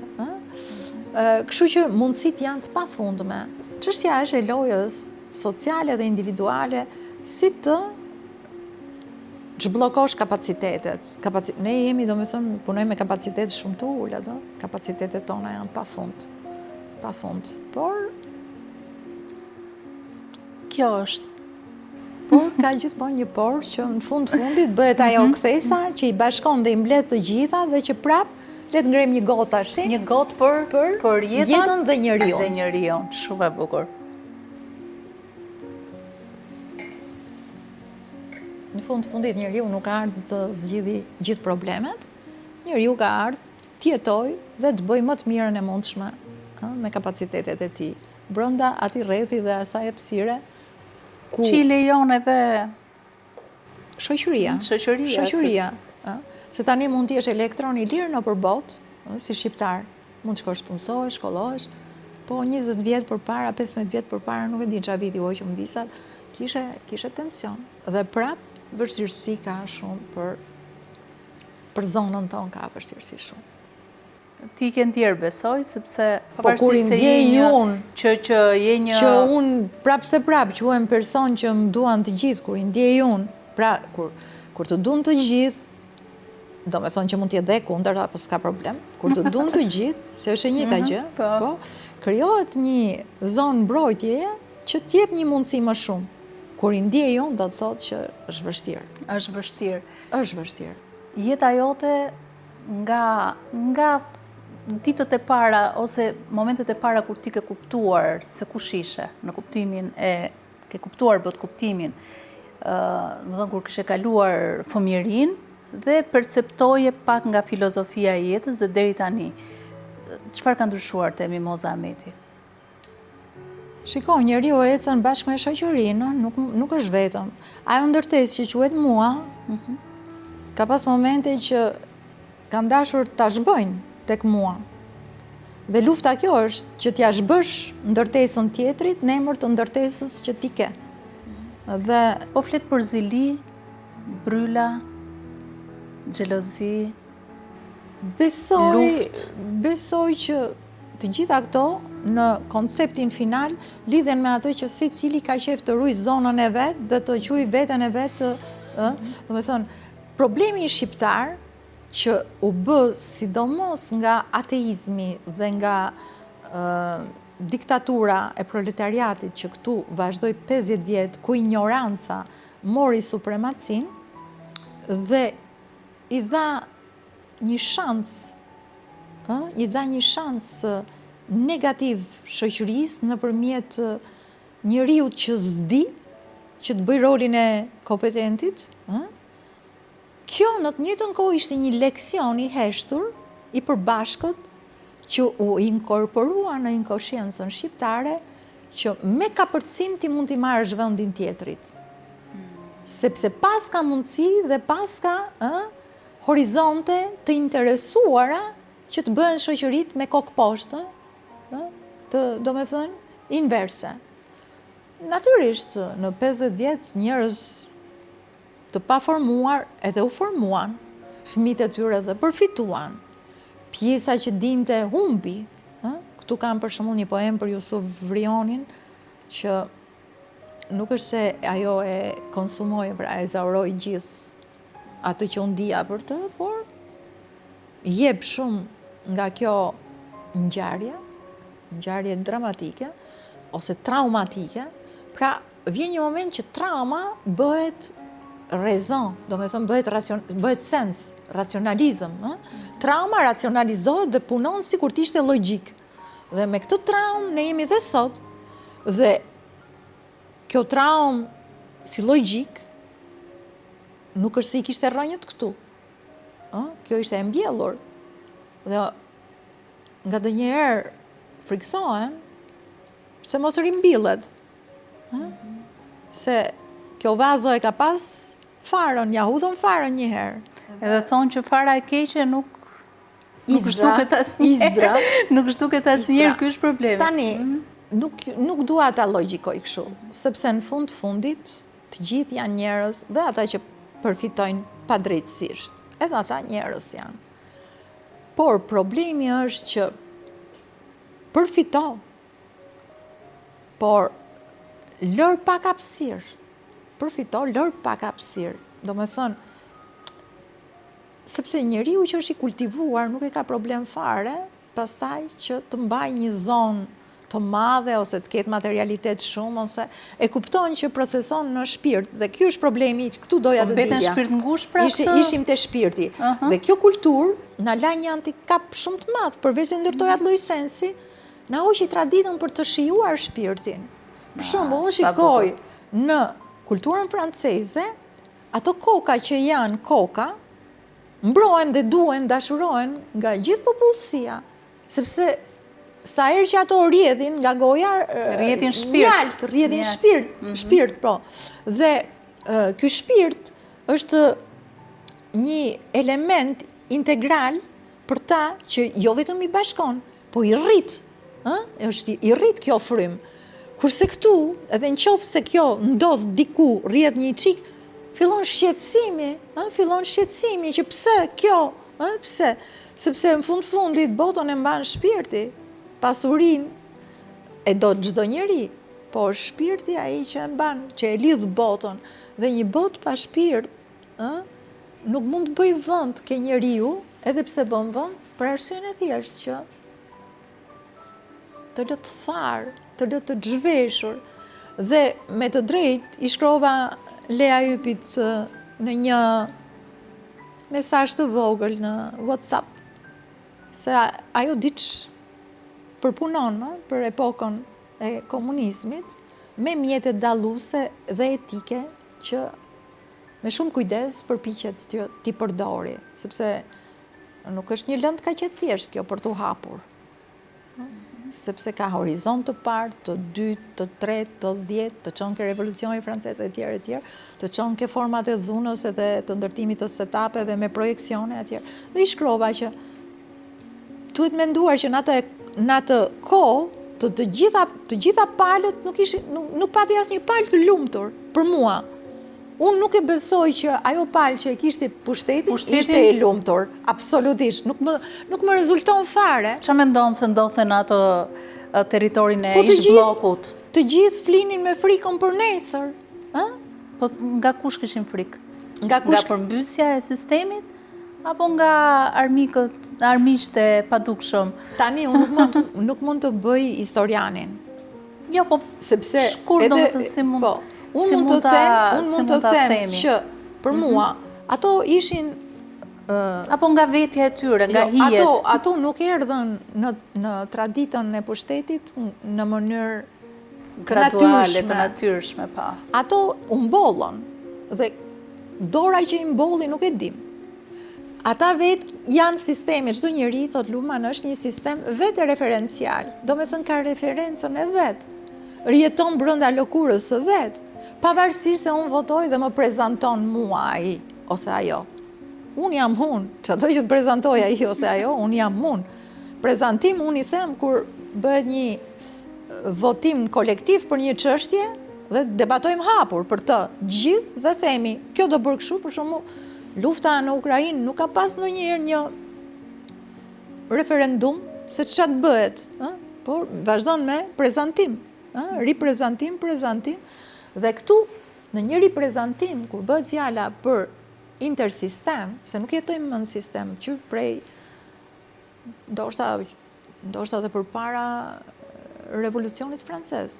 Kështu që mundësit janë të pafundme. Çështja është e lojës sociale dhe individuale si të ç'bllokosh kapacitetet. Ne jemi, domethënë, punojmë me kapacitete shumë të ulët, kapacitetet tona janë pafund. Kjo është. Por ka gjithmonë një por që në fundit bëhet ajo kthesa që i bashkon dhe i mbledh të gjitha dhe që prap le të ngrem një gotë tash. Një gotë për jetën dhe njeriu. Dhe njeriu, shumë e bukur. Në fundit njeriu nuk ka ardhur të zgjidhë gjithë problemet. Njeriu ka ardhur të jetojë dhe të bëjë më të mirën e mundshme me kapacitetet e tij brenda atij rrethi dhe asaj hapësire që i lejon edhe shoqëria. Se tani mund të jesh elektron i lirë nëpër botë, si shqiptar, mund të shkosh punësohesh, shkollohesh, po 20 vjet përpara, 15 vjet përpara, nuk e di çfarë viti u që mbisat, kishe tension. Dhe prap vështirësi ka shumë për zonën tonë ka vështirësi shumë. Ti ke ndjerë besoj, sepse pavarësisht se je një që unë prap që uem person që më duan të gjithë, kur i ndjej unë, pra kur të duan të gjithë, do me thonë që mund t'jetë dhe kundër, apo s'ka problem, kur të duan të gjithë, se është e njëjta gjë, po, krijohet një zonë mbrojtjeje që t'jep një mundësi më shumë. Kur i ndjej unë, do të thotë që është vështirë. Është vështirë. Jeta jote nga ditët e para ose momentet e para kur ti ke kuptuar se kush ishe, në kuptimin ke kuptuar bot kuptimin, më thënë kur kishe kaluar fëmijërinë dhe perceptoje pak nga filozofia e jetës dhe deri tani. Çfarë ka ndryshuar te Mimoza Ahmeti? Shiko, njeriu ecën bashkë me shoqërinë, nuk është vetëm. Ajo ndërtesë që quhet mua, ka pas momente që kanë dashur ta zhbojnë tek mua. Dhe lufta kjo është që t'ja zhbësh ndërtesën tjetrit në emër të ndërtesës që ti ke. Dhe po flet për zili, bryla, xhelozi, besoj që të gjitha këto në konceptin final lidhen me atë që secili ka qejf të ruaj zonën e vet dhe të quaj veten e vet, domethënë, problemi i shqiptar që u bë sidomos nga ateizmi dhe nga diktatura e proletariatit që këtu vazhdoi 50 vjet, ku ignoranca mori supremacin dhe i dha një shans negativ shoqërisë nëpërmjet njeriu që s'di që të bëj rolin e kompetentit, kjo në të njëjtën kohë ishte një leksion i heshtur, i përbashkët, që u inkorporua në inkonsciencën shqiptare, që me kapërcim ti mund t'i marrësh vendin tjetrit. Sepse pas ka mundësi dhe pas ka horizonte të interesuara që të bëhen shoqërit me kokë poshtë, do me thënë, inverse. Natyrisht, në 50 vjet njerëz të pa formuar edhe u formuan, fëmijët e tyre dhe përfituan, pjesa që dinte humbi. Këtu kam për shembull një poem për Jusuf Vrionin, që nuk është se ajo e konsumoi, pra e zauroi gjithë atë që unë dija për të, por jep shumë nga kjo ngjarje dramatike ose traumatike. Pra vjen një moment që trauma bëhet rezon, do me thëmë bëhet sens, racionalizëm. Trauma racionalizohet dhe punon si kur t'ishte logjik. Dhe me këtë traumë ne jemi dhe sot, dhe kjo traumë si logjik nuk është se i kishte rrënjët këtu. Kjo ishte e mbjellur. Dhe nga ndonjëherë friksohem se mos rimbillet. Se kjo vazo e ka pas farën, ja hudhën farën njëherë. Edhe thonë që fara e keqe nuk shtuket asnjëherë. Nuk shtuket asnjëherë, ky është problemi. Tani, nuk dua ta logjikoj kështu, sepse në fundit të gjithë janë njerëz dhe ata që përfitojnë padrejtësisht. Edhe ata njerëz janë. Por problemi është që përfito, por lër pak hapësirë. Përfito, lër pak hapësirë. do me thënë, sepse njeriu që është i kultivuar nuk e ka problem fare, pastaj që të mbaj një zonë të madhe ose të ketë materialitet shumë ose e kupton që proceson në shpirt dhe ky është problemi, këtu doja të Beten dilja. shpirt ngushtë pra këtë? Ishim te shpirti. Dhe kjo kulturë na la një handicap shumë të madh, përveç se ndërtoi atë lloj sensi, na hoqi traditën për të shijuar shpirtin. Për shembull, unë shikoj në kulturën franceze, ato koka që janë koka, mbrohen dhe duhen, dashurohen nga gjithë popullsia, sepse sa herë që ato rrjedhin nga goja, rrjedhin shpirt. Rrjedhin shpirt, po. Dhe ky shpirt është një element integral për ta që jo vetëm i bashkon, po i rrit. Është i rrit kjo frym. Kurse këtu, edhe në qoftë se kjo ndodh diku, rrjedh një çik, fillon shqetësimi, që pse kjo, pse? Sepse në fundit botën e mban shpirti. Pasurin e do çdo njeri, por shpirti ai që e mban, që e lidh botën, dhe një botë pa shpirt, nuk mund të bëj vend ke njeriu, edhe pse bën vend, për arsyen e thjeshtë që të lë të tharë, të lë të zhveshur. Dhe me të drejtë i shkrova Lea Ypit në një mesazh të vogël në WhatsApp, se ajo diç përpunon për epokën e komunizmit me mjetet dalluese dhe etike që me shumë kujdes përpiqet t'i përdori, sepse nuk është një lëndë kaq e thjeshtë kjo për t'u hapur. Sepse ka horizont të parë, të dytë, të tretë, të 10, të çon ke revolucioni francez e tjerë, të çon ke format e dhunës edhe të ndërtimit të setapeve me projeksione e tjerë. Dhe i shkrova që duhet menduar që në atë kohë të gjitha palët nuk pati asnjë palë të lumtur për mua. Unë nuk e besoj që ajo palë që e kishte pushtetin ishte e lumtur, absolutisht, nuk më rezulton fare. Çfarë mendon se ndodhte në atë territorin e ish-bllokut? Të gjithë flinin me frikën për nesër, Po nga kush kishin frikë? Nga përmbysja e sistemit? Apo nga armiqtë e padukshëm? Tani, unë nuk mund të bëj historianin. Jo, po sepse shkurt domethënë si mund unë mund të them që për mua ato ishin apo nga vetja e tyre, nga hijet. Ato nuk erdhën në traditën e pushtetit në mënyrë graduale, të natyrshme, pa. Ato u mbollën dhe dora që i mbolli nuk e dim. Ata vetë janë sistemi, çdo njeri, thot Luhmann, është një sistem vetë referencial, do me thënë ka referencën e vetë, rjeton brenda lëkurës së vetë, pavarësisht se unë votoj dhe më prezanton mua ai ose ajo. Unë jam unë, çdo që të prezantoj ai ose ajo, unë jam unë. Prezantim unë i them kur bëhet një votim kolektiv për një çështje dhe debatojmë hapur për të gjithë dhe themi, kjo do bërë kështu, për shembull, lufta në Ukrainë nuk ka pas ndonjëherë një referendum se çfarë bëhet, por vazhdon me prezantim, riprezentim, prezantim, dhe këtu në një riprezentim kur bëhet fjala për intersistem, se nuk jetojmë në sistem që prej ndoshta dhe përpara revolucionit francez,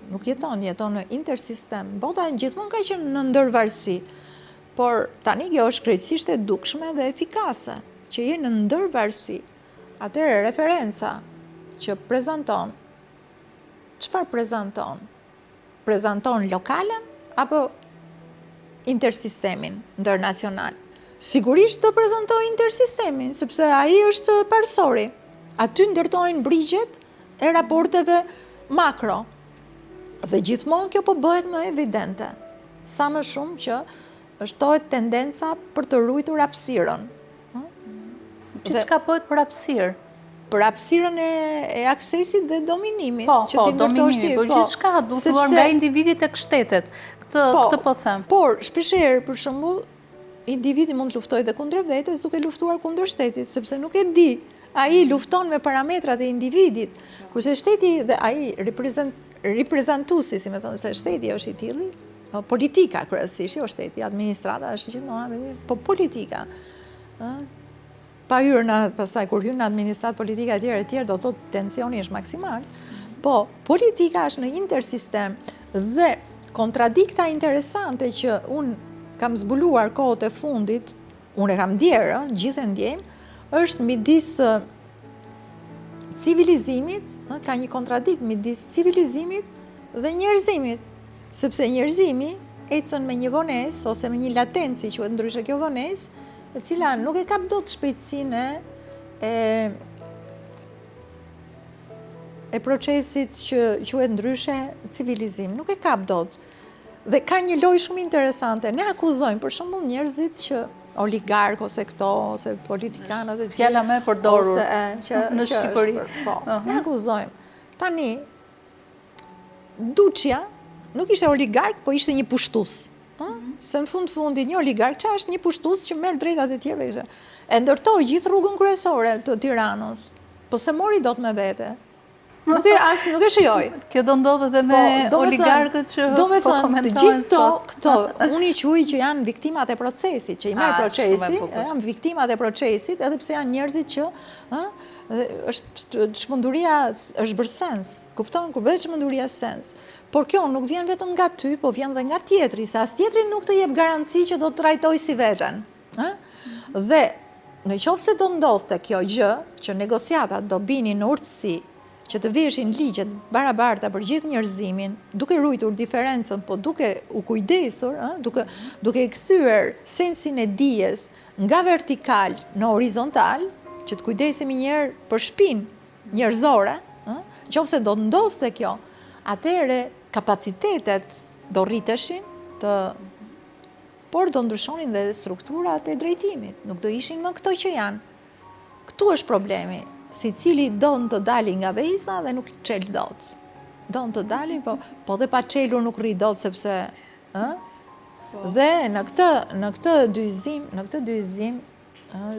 nuk jeton në intersistem, bota gjithmonë ka qenë në ndërvarësi. Por tani kjo është krejtësisht e dukshme dhe efikase, që je në ndërvarësi. Atëherë referenca që prezanton, çfarë prezanton? Prezanton lokalen apo intersistemin ndërnacional? Sigurisht të prezantoj intersistemin, sepse ai është parsori. Aty ndërtojnë brigjet e raporteve makro. Dhe gjithmonë kjo po bëhet më evidente. Sa më shumë që shtohet tendenca për të ruajtur hapësirën. Çka bëhet për hapësirë? Për hapësirën e aksesit dhe dominimit. Po, dominimit, po gjithçka duhet filluar nga individi tek shtetet. Këtë po them. Por shpeshherë, për shembull, individi mund të luftojë dhe kundër vetes duke luftuar kundër shtetit, sepse nuk e di. Ai lufton me parametrat e individit, kurse shteti dhe ai riprezentuesi, si më thonë, se shteti është i tillë, politika kryesisht, jo shteti, administrata është gjithmonë, po politika. Pa hyrë në, pastaj kur hyrë në administratë politika e tjerë, do të thotë tensioni është maksimal, po politika është në intersistem dhe kontradikta interesante që unë kam zbuluar kohët e fundit, unë e kam ndjerë, gjithë e ndjejmë, është midis civilizimit, ka një kontradikt midis civilizimit dhe njerëzimit, sepse njerëzimi ecën me një vonesë ose me një latenci, quhet ndryshe kjo vonesë, e cila nuk e kap dot shpejtësinë e procesit që quhet ndryshe civilizim, nuk e kap dot. Dhe ka një lojë shumë interesante. Ne akuzojmë për shembull njerëzit që oligark ose këto ose politikanët e fjala më e përdorur në Shqipëri. Po, ne akuzojmë. Tani Duçja nuk ishte oligark, po ishte një pushtues. Se në fundit një oligark që është një pushtues që merr drejtat e tjerëve. E ndërtoi gjithë rrugën kryesore të Tiranës, po se mori dot me vete. Nuk e shijoj. Kjo do ndodhë edhe me oligarkët që po komentojnë. Të gjithë këto, unë i quaj që janë viktimat e procesit, që i merr procesi, janë viktimat e procesit, edhe pse janë njerëzit që çmenduria është bërë sens. Kupton, kur bëhet çmenduria sens. Por kjo nuk vjen vetëm nga ty, po vjen dhe nga tjetri, se as tjetri nuk të jep garanci që do të trajtoj si veten. Dhe në qoftë se do ndodhte kjo gjë, që negociatat do binin në urtësi, që të veshin ligjet barabarta për gjithë njerëzimin, duke ruajtur diferencën, po duke u kujdesur, duke kthyer sensin e dijes nga vertikal në horizontal, që të kujdesemi njëherë për shpinë njerëzore, nëse do ndodhte kjo, atëherë kapacitetet do rriteshin, por do ndryshonin dhe strukturat e drejtimit, nuk do ishin më këto që janë. Këtu është problemi. Si cili don të dali nga vejza dhe nuk qel dot. Don të dali, po dhe pa qelur nuk rri dot, sepse... Dhe në këtë dyzim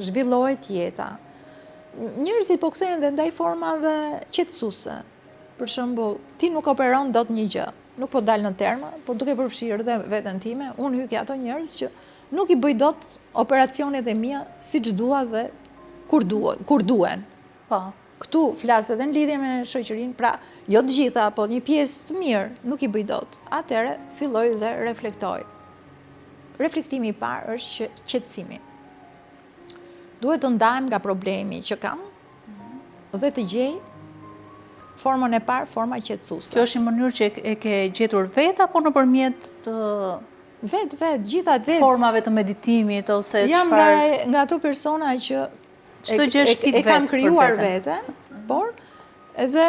zhvillohet jeta. Njerëzit po kthehen dhe ndaj formave qetësuese. Për shembull, ti nuk operon dot një gjë, nuk po dal në terma, po duke përfshirë dhe veten time, unë hyj ato njerëz që nuk i bëj dot operacionet e mia siç dua dhe kur duhen. Këtu flasë edhe në lidhje me shoqërinë, pra jo të gjitha, po një pjesë të mirë nuk i bëj dot. Atëherë filloj dhe reflektoj. Reflektimi i parë është qetësimi. Duhet të ndahem nga problemi që kam dhe të gjej formën e parë, forma qetësuese. Kjo është një mënyrë që e ke gjetur vetë apo nëpërmjet të gjithat formave të meditimit ose çfarë? Jam nga ato persona që e kam krijuar vete, por edhe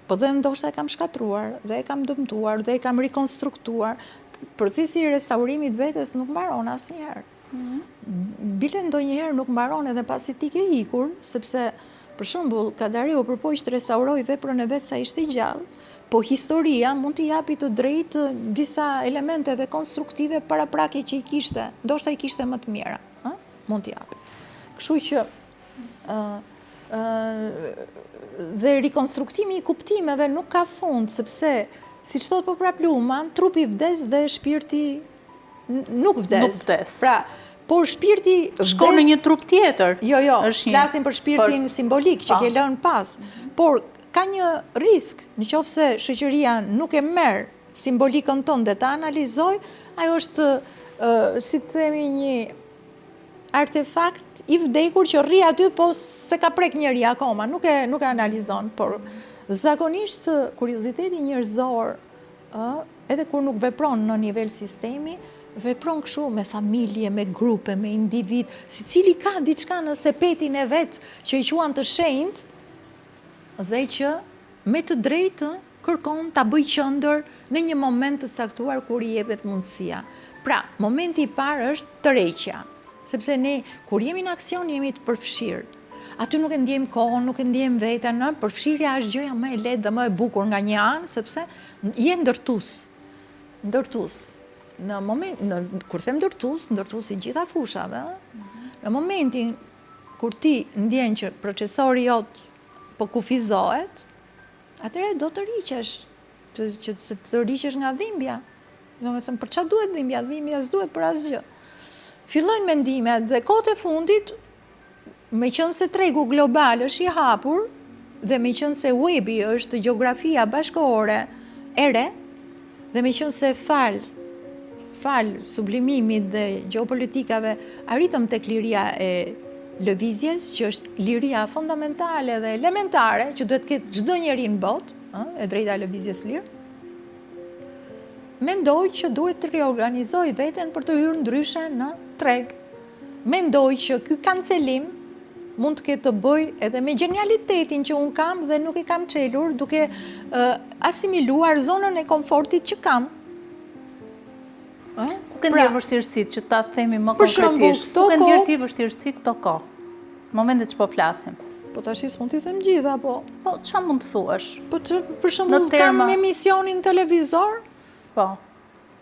po dhe ndoshta e kam shkatruar, dhe e kam dëmtuar, dhe e kam rikonstruktuar. Procesi i restaurimit vetes nuk mbaron asnjëherë. Bile ndonjëherë nuk mbaron edhe pasi ti ke ikur, sepse për shembull Kadariu përpoq të restauroj veprën e vet sa ishte gjallë, po historia mund t'i japi të drejtë disa elementeve konstruktive paraprakje që i kishte, ndoshta i kishte më të mira, mund t'i japi. Kështu që dhe rikonstruktimi i kuptimeve nuk ka fund, sepse, si që thot për prap Luhmann, trupi vdes dhe shpirti nuk vdes. Pra, por shpirti shkon në një trup tjetër. Jo, flasim për shpirtin simbolik që ke lënë pas. Por ka një risk, në qoftë se shoqëria nuk e merr simbolikën tonë dhe ta analizoj, ajo është, si të themi, një artefakt i vdekur që rri aty, po se ka prek njeri akoma, nuk e analizon, por zakonisht kurioziteti njerëzor, edhe kur nuk vepron në nivel sistemi, vepron kështu me familje, me grupe, me individ, si cili ka diçka në sepetin e vet që i quan të shenjt, dhe që me të drejtë kërkon ta bëj qendër në një moment të caktuar kur i jepet mundësia. Pra, momenti i parë është tërheqja. Sepse ne, kur jemi në aksion, jemi të përfshirë. Aty nuk e ndjem kohën, nuk e ndjem veten, përfshirja është gjëja më e lehtë dhe më e bukur nga një anë, sepse je ndërtues. Në moment, kur them ndërtues i gjitha fushave, në momentin kur ti ndjen që procesori jot po kufizohet, atëherë do të riqesh, që të riqesh nga dhimbja. Domethënë, për çfarë duhet dhimbja? Dhimbja s'duhet për asgjë. Fillojnë mendimet dhe kohët e fundit, meqense tregu global është i hapur dhe meqense webi është gjeografia bashkëkohore e re, dhe meqense fal sublimimit dhe gjeopolitikave arritëm tek liria e lëvizjes, që është liria fundamentale dhe elementare që duhet ketë çdo njeri në botë, e drejta e lëvizjes lirë. Mendoj që duhet të reorganizoj veten për të hyrë ndryshe në treg. Mendoj që ky kancelim mund të ketë të bëj edhe me genialitetin që unë kam dhe nuk e kam çelur, duke asimiluar zonën e komfortit që kam. Nuk e ndjerë vështirësitë, që ta themi më konkretisht. Nuk e ndjerë ti vështirësitë këto kohë, në momentet që po flasim. Po tash s'mund t'i them gjitha, po. Po, çfarë mund të thuash? Po për shembull kam emisionin televizor. Po.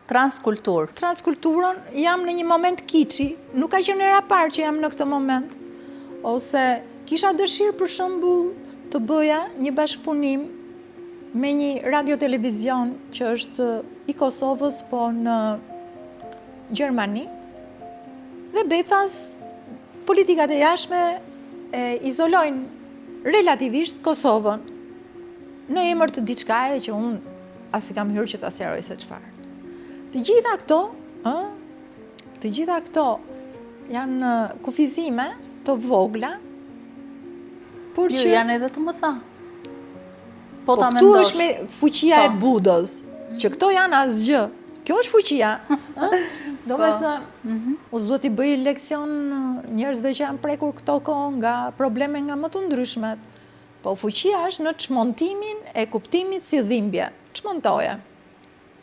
Transkultur. Transkulturën jam në një moment kiçi, nuk ka qenë era parë që jam në këtë moment. Ose kisha dëshirë për shembull të bëja një bashkëpunim me një radio-televizion që është i Kosovës, po në Gjermani. Dhe befas politikat e jashtme e izolojnë relativisht Kosovën në emër të diçkaje që unë as i kam hyrë që ta sqaroj se çfarë. Të gjitha këto janë kufizime të vogla, por që janë edhe të mëdha. Po ta këtu mendosh. është me fuqia e Budës, që këto janë asgjë. Kjo është fuqia. Do me thënë, u s'duhet t'i bëj leksion njerëzve që janë prekur këto kohë nga probleme nga më të ndryshmet. Po fuqia është në çmontimin e kuptimit si dhimbje. Çmontoje.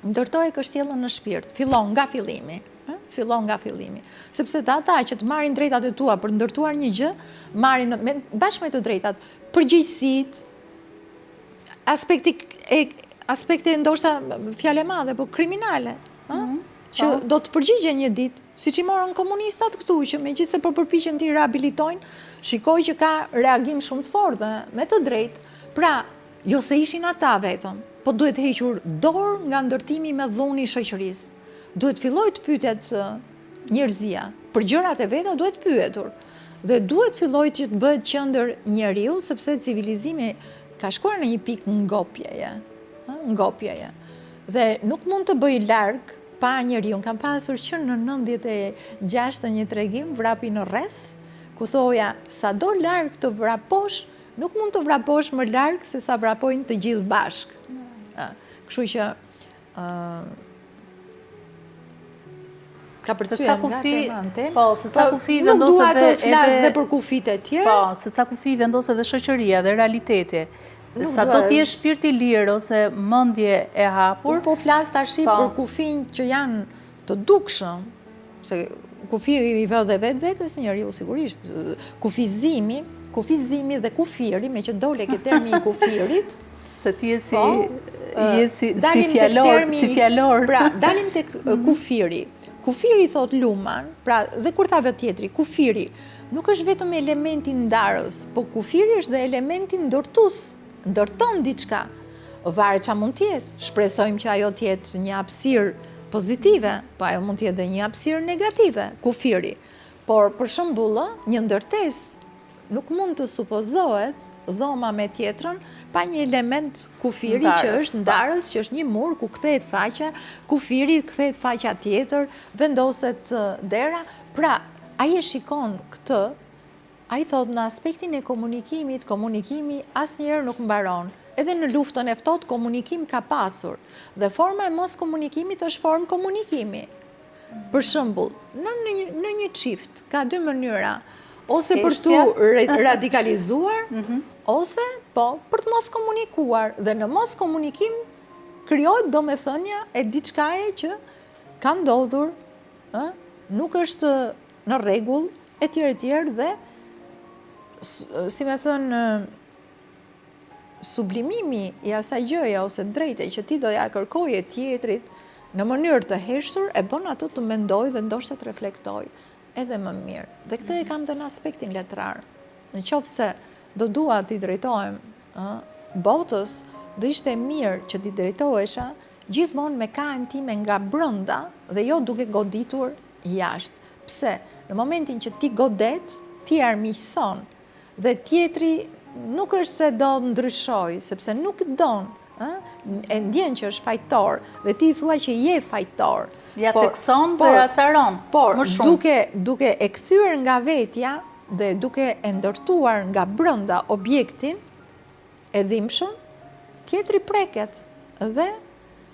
Ndërtoje kështjellën në shpirt. Fillon nga fillimi. Sepse ata që të marrin drejtat e tua për ndërtuar një gjë, marrin bashkë me të drejtat përgjegjësitë, aspekte ndoshta fjalë madhe, po kriminale, që do të përgjigjen një ditë, siç i morën komunistat këtu, që megjithëse po përpiqen t'i rehabilitojnë, shikoj që ka reagim shumë të fortë, me të drejtë. Pra, jo se ishin ata vetëm, po duhet hequr dorë nga ndërtimi me dhunë i shoqërisë. Duhet filloj të pyetet njerëzia, për gjërat e veta duhet pyetur. Dhe duhet filloj që të bëhet qendër njeriu, sepse civilizimi ka shkuar në një pikë ngopjeje. Dhe nuk mund të bëj larg pa njeriu. Kam pasur që në 96 një tregim vrapi në rreth, ku thoja sado larg të vraposh, nuk mund të vraposh më larg se sa vrapojnë të gjithë bashk. Kështu që ka përcyer nga tema në temë. Po, se ca kufi vendos edhe... Nuk dua të flas dhe për kufit e tjerë. Po, se ca kufi vendos edhe shoqëria dhe realiteti. Sa do t'je shpirti lirë ose mendje e hapur. Po flas tash për kufin që janë të dukshëm, se kufi i vë dhe vetës njeriu sigurisht. Kufizimi dhe kufiri, me që dole ke termi i kufirit. Se ti je si fjalor. Pra, dalim tek kufiri. Kufiri, thot Luhmann, pra dhe kur ta vë tjetri, kufiri nuk është vetëm elementi ndarës, po kufiri është dhe elementi ndërtues, ndërton diçka. Varet ç'a mund të jetë. Shpresojmë që ajo të jetë një hapësirë pozitive, po ajo mund të jetë dhe një hapësirë negative, kufiri. Por për shembull, një ndërtesë nuk mund të supozohet dhoma me tjetrën pa një element kufiri që është ndarës, që është një mur ku kthehet faqja, kufiri kthehet faqja tjetër, vendoset dera. Pra, ai e shikon këtë, ai thot në aspektin e komunikimit, komunikimi asnjëherë nuk mbaron. Edhe në luftën e ftohtë komunikim ka pasur, dhe forma e mos komunikimit është formë komunikimi. Për shembull, në një çift ka dy mënyra, ose për tu radikalizuar, ose për të mos komunikuar. Dhe në mos komunikim krijohet domethënia e diçkaje që ka ndodhur, nuk është në rregull, etj. Dhe si me thënë, sublimimi i asaj gjëje ose drejte që ti do ja kërkoje tjetrit në mënyrë të heshtur e bën atë të mendoj dhe ndoshta të reflektoj edhe më mirë. Dhe këtë e kam dhe në aspektin letrar. Në qoftë se do dua t'i drejtohem botës do ishte mirë që ti drejtohesha gjithmonë me kaën time nga brenda dhe jo duke goditur jashtë. Pse? Në momentin që ti godet, ti armiqëson dhe tjetri nuk është se do ndryshoj, sepse nuk don, e ndjen që është fajtor dhe ti thua që je fajtor. Ja thekson dhe ja caron. Por më shumë. duke e kthyer nga vetja dhe duke e ndërtuar nga brenda objektin e dhimbshëm, tjetri preket dhe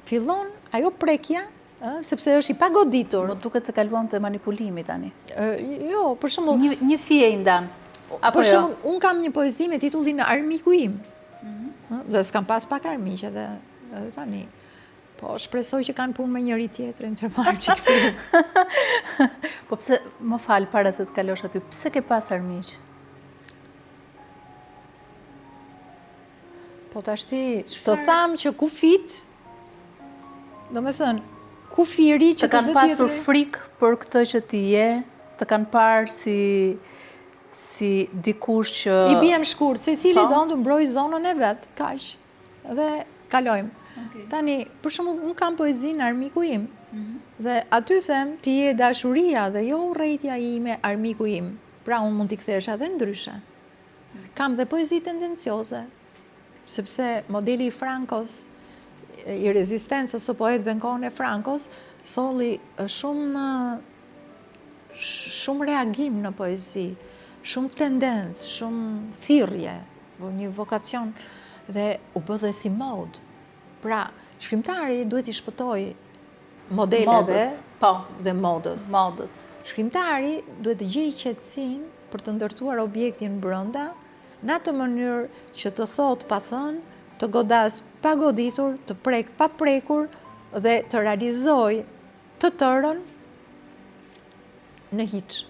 fillon ajo prekja, sepse është i pagoditur. Më duket se kaluam të manipulimi tani. Jo, për shembull, Një fije i ndan. Apo për jo? shembull, un kam një poezi me titullin Armiku im. Dhe s'kam pas pak armiq edhe tani. Po shpresoj që kanë punë me njëri tjetrin, të marrë që këtë. Po pse, më fal para se të kalosh aty, pse ke pas armiq? Po tashti, të tham që kufit, do me thënë, kufiri që Të kanë pasur frikë për këtë që ti je, të kanë parë si dikush që... I bjem shkurt, se cili Po. do të mbroj zonën e vetë, kaq, dhe kalojmë. Tani, për shembull, unë kam poezinë Armiku im, dhe aty them, ti je dashuria dhe jo urrejtja ime armiku im, pra unë mund t'i kthesha edhe ndryshe. Kam dhe poezi tendencioze, sepse modeli i Frankos, i rezistencës së poetëve në kohën e Frankos, solli shumë reagim në poezi, shumë tendencë, shumë thirrje, një vokacion dhe u bë dhe si mod. Pra, shkrimtari duhet i shpëtoj modeleve dhe modës. Shkrimtari duhet të gjejë qetësinë për të ndërtuar objektin brenda, në atë mënyrë që të thot pa thënë, të godas pa goditur, të prek pa prekur dhe të realizoj të tërën në hiç.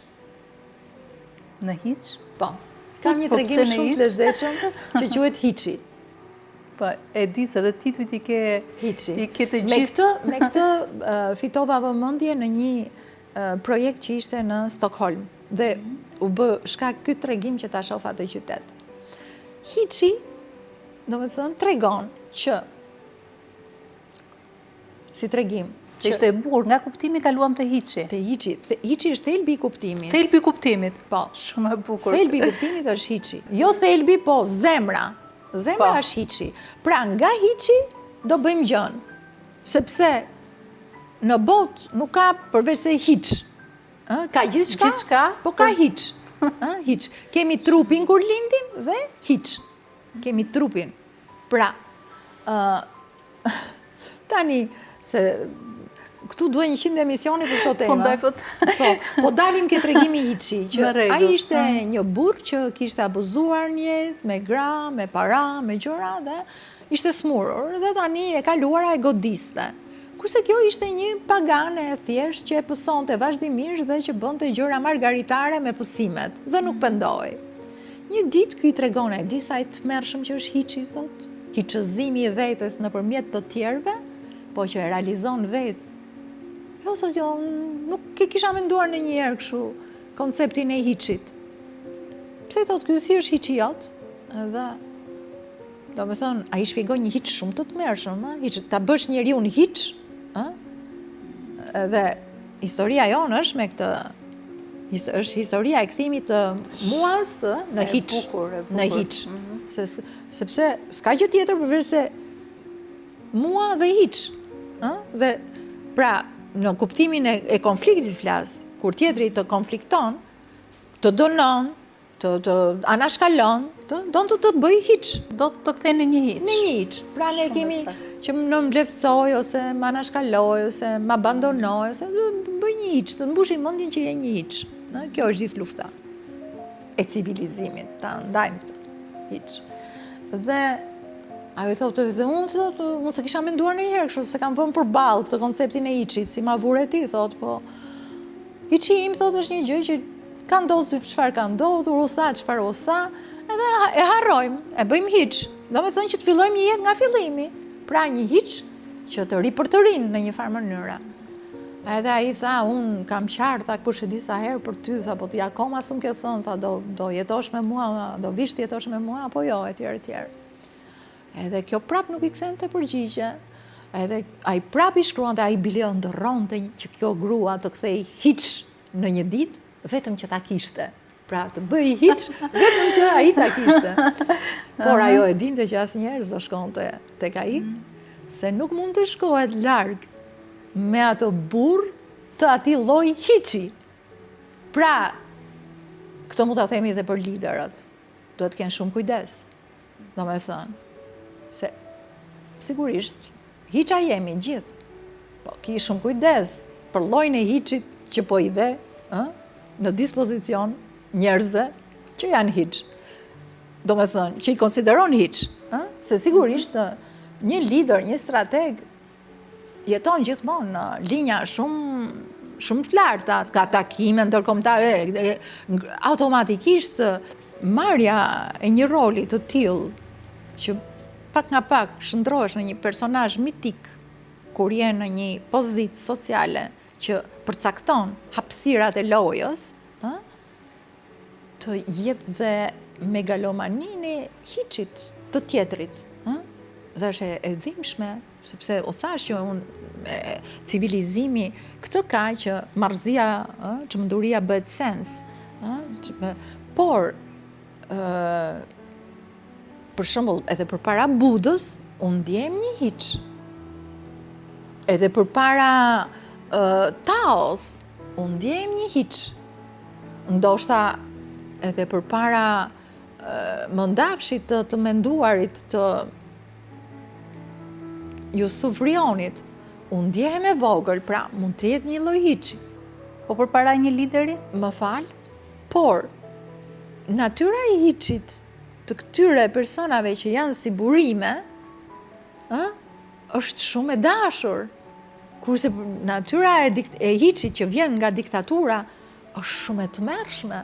Në hiç? Po. Kam një tregim shumë të lezetshëm që quhet hiçi. Po, e di se dhe titujt i ke hiçi. I ke të gjithë. Me këtë fitova vëmendje në një projekt që ishte në Stockholm dhe u bë shkak ky tregim që ta shoh atë qytet. Hiçi, do me thënë, tregon që si tregim. Që ishte e bukur, nga kuptimi kaluam të hiçi. Te hiçi. Hiçi është thelbi i kuptimit. Thelbi i kuptimit. Po. Shumë e bukur. Thelbi i kuptimit është hiçi. Jo thelbi, po zemra. Zemra është hiçi. Pra nga hiçi do bëjmë gjën. Sepse në botë nuk ka përveç se hiç. Ka gjithçka, po ka hiç. Hiç. Kemi trupin kur lindim dhe hiç. Kemi trupin. Pra, tani, se këtu duhet 100 emisioni për këto tema. Po dalim ke tregimi hiçi, që ai ishte një burr që kishte abuzuar një jetë me gra, me para, me gjëra dhe ishte smurur dhe tani e kaluara e godiste. Kurse kjo ishte një pagane e thjesht që e pësonte vazhdimisht dhe që bënte gjëra margaritare me pësimet dhe nuk pendoi. Një ditë ky i tregon ai disa i tmerrshëm që është hiçi, thotë, hiçëzimi i vetes nëpërmjet të tjerëve, po që e realizon vetë. Jo, thotë, jo, nuk e kisha menduar ndonjëherë kështu konceptin e hiçit. Pse thotë ky si është hiçi jot? Edhe do me thonë, ai shpjegon një hiç shumë të tmerrshëm, hiç ta bësh njeriu në hiç, Edhe historia jonë është me këtë, është historia e kthimit të muas në hiç, në hiç. Sepse s'ka gjë tjetër përveç se mua dhe hiç. Dhe pra në kuptimin e konfliktit flas, kur tjetri të konflikton, të dënon, të anashkalon, do të bëj hiç. Do të kthej në një hiç. Në një hiç. Pra ne kemi që më mbledhsoj, ose më anashkaloj, ose më abandonoj, ose bëj një hiç, të mbushi mendjen që je një hiç. Kjo është gjithë lufta e civilizimit, ta ndajmë këtë hiç. Dhe ajo thotë, dhe unë se kisha menduar ndonjëherë kështu, se kam vënë përballë këtë konceptin e hiçit, si ma vure ti, thotë, po hiçi im thotë është një gjë që ka ndodhur çfarë ka ndodhur, u tha çfarë u tha, edhe e harrojmë, e bëjmë hiç. Domethënë që të fillojmë një jetë nga fillimi. Pra një hiç që të ripërtërin në një farë mënyra. Edhe ai tha, unë kam qartë, tha, kush e di sa herë për ty, tha, po ti akoma s'm ke thënë, tha, do jetosh me mua, do vish të jetosh me mua, apo jo, etj. Edhe kjo prap nuk i kthen të përgjigje. Edhe ai prap i shkruante, ai bile ndërronte që kjo grua të kthej hiç në një ditë, vetëm që ta kishte. Pra të bëj hiç, vetëm që ai ta kishte. Por ajo e dinte që asnjëherë s'do shkonte tek ai, se nuk mund të shkohet larg me ato burr të atij lloji hiçi. Pra, këto mund ta themi edhe për liderët. Duhet të kenë shumë kujdes. Domethënë, se sigurisht hiça jemi gjithë. Po ki shumë kujdes për llojin e hiçit që po i dhe, në dispozicion njerëzve që janë hiç. Domethënë, që i konsideron hiç, se sigurisht një lider, një strateg jeton gjithmonë në linja shumë të larta, ka takime ndërkombëtare, automatikisht marrja e një roli të tillë që pak nga pak shndrohesh në një personazh mitik kur je në një pozitë sociale që përcakton hapësirat e lojës, të jep dhe megalomaninë e hiçit të tjetrit. Dhe është e dhimbshme, sepse o thash që civilizimi këtë ka që marrëzia, çmenduria bëhet sens. Por për shembull, edhe përpara Budës, unë ndjem një hiç. Edhe përpara Taos, unë ndjem një hiç. Ndoshta edhe përpara Mondafshit të menduarit të Jusufrionit, unë ndjehem e vogël, pra mund të jetë një lloj hiçi. Po përpara një lideri? Më fal, por natyra e hiçit të këtyre personave që janë si burime, është shumë e dashur. Kurse natyra e hiçit që vjen nga diktatura është shumë e tmerrshme.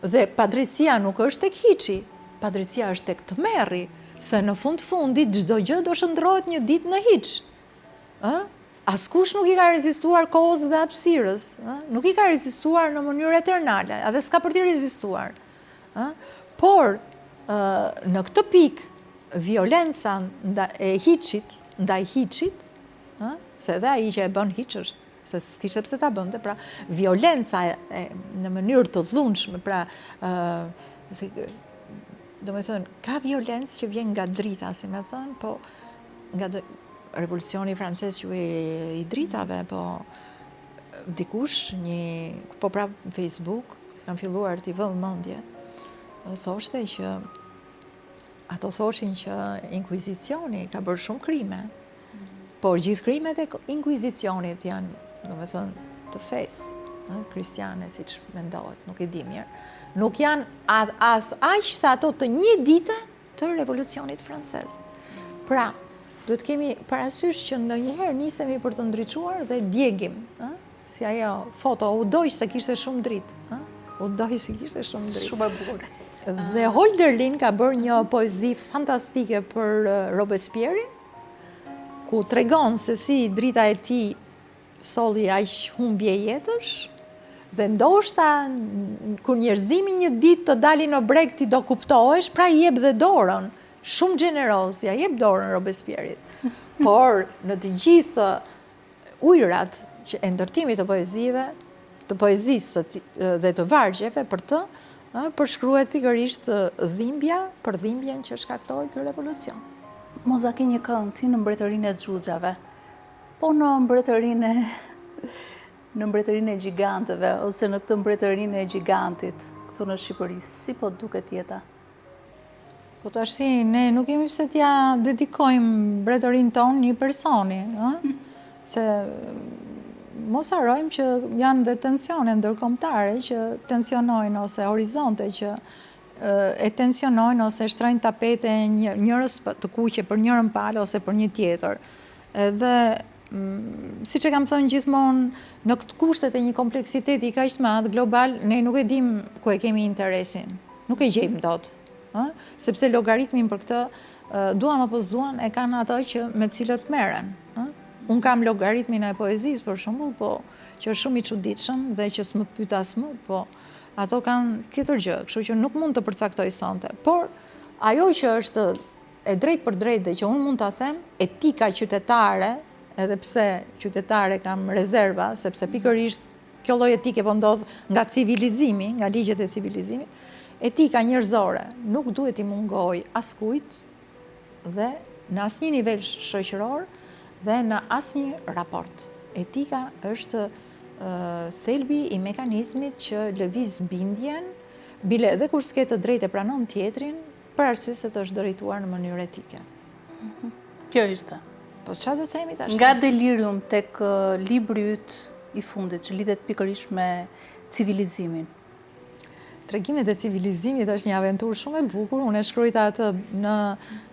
Dhe padrejtësia nuk është tek hiçi, padrejtësia është tek tmerri, se në fundit çdo gjë do shndrohet një ditë në hiç. Askush nuk i ka rezistuar kohës dhe hapësirës, nuk i ka rezistuar në mënyrë eternale, edhe s'ka për të rezistuar. Por në këtë pikë violenca e hiçit ndaj hiçit, se edhe ai që e bën hiç është, se s'kishte pse ta bënte, pra violenca në mënyrë të dhunshme, pra domethënë ka violencë që vjen nga drita, si më thënë, po nga revolucioni francez që i dritave, po dikush po pra Facebook kam filluar t'i vënë mendje, thoshte që ato thoshin që Inkuizicioni ka bërë shumë krime, por gjithë krimet e Inkuizicionit janë, domethënë, të fesë, kristiane, siç mendohet, nuk e di mirë. Nuk janë as aq sa ato të një dite të revolucionit francez. Pra, duhet kemi parasysh që ndonjëherë nisemi për të ndriçuar dhe djegim, si ajo foto, u dojsh se kishte shumë dritë, u dojsh se kishte shumë dritë. Shumë e bukur. Dhe Holderlin ka bërë një poezi fantastike për Robespierrin, ku tregon se si drita e tij solli aq humbje jetësh, dhe ndoshta kur njerëzimi një ditë të dalin në breg ti do kuptohesh, pra i jep dhe dorën, shumë gjeneroz, ja jep dorën Robespierrit. Por në të gjithë ujërat e ndërtimit të poezive, të poezisë dhe të vargjeve për të, përshkruhet pikërisht dhimbja për dhimbjen që shkaktoi ky revolucion. Mos a ke një këngë ti në mbretërinë e xhuxhave, po në mbretërinë e gjigantëve, ose në këtë mbretërinë e gigantit, këtu në Shqipëri, si po duket jeta? Po tash ne nuk kemi pse t'ja dedikojmë mbretërinë tonë një personi, se mos harrojmë që janë dhe tensione ndërkombëtare që tensionojnë ose horizonte që e tensionojnë ose shtrojnë tapete njërës të kuqe për njërën palë ose për një tjetër. Edhe siç e kam thënë gjithmonë, në këtë kushtet e një kompleksiteti i kaq të madh global, ne nuk e dim ku e kemi interesin. Nuk e gjejmë dot. Sepse logaritmin për këtë, duan apo s'duan, e kanë ato që me cilët merren. Unë kam logaritmin e poezisë, për shembull, po që është shumë i çuditshëm dhe që s'më pyet as më, po ato kanë tjetër gjë, kështu që nuk mund të përcaktoj sonte. Por ajo që është e drejt për drejt dhe që unë mund të them, etika qytetare, edhe pse qytetare kam rezerva, sepse pikërisht kjo lloj etike po ndodh nga civilizimi, nga ligjet e civilizimit, etika njerëzore nuk duhet i mungoj askujt dhe në asnjë nivel shoqëror dhe në asnjë raport. Etika është thelbi i mekanizmit që lëviz bindjen, bile edhe kur s'ke të drejtë e pranon tjetrin, për arsye se të është drejtuar në mënyrë etike. Kjo ishte. Po çfarë do të themi tash? Nga delirium tek libri yt i fundit, që lidhet pikërisht me civilizimin. Tregimet e civilizimit është një aventurë shumë e bukur. Unë e shkruajta atë në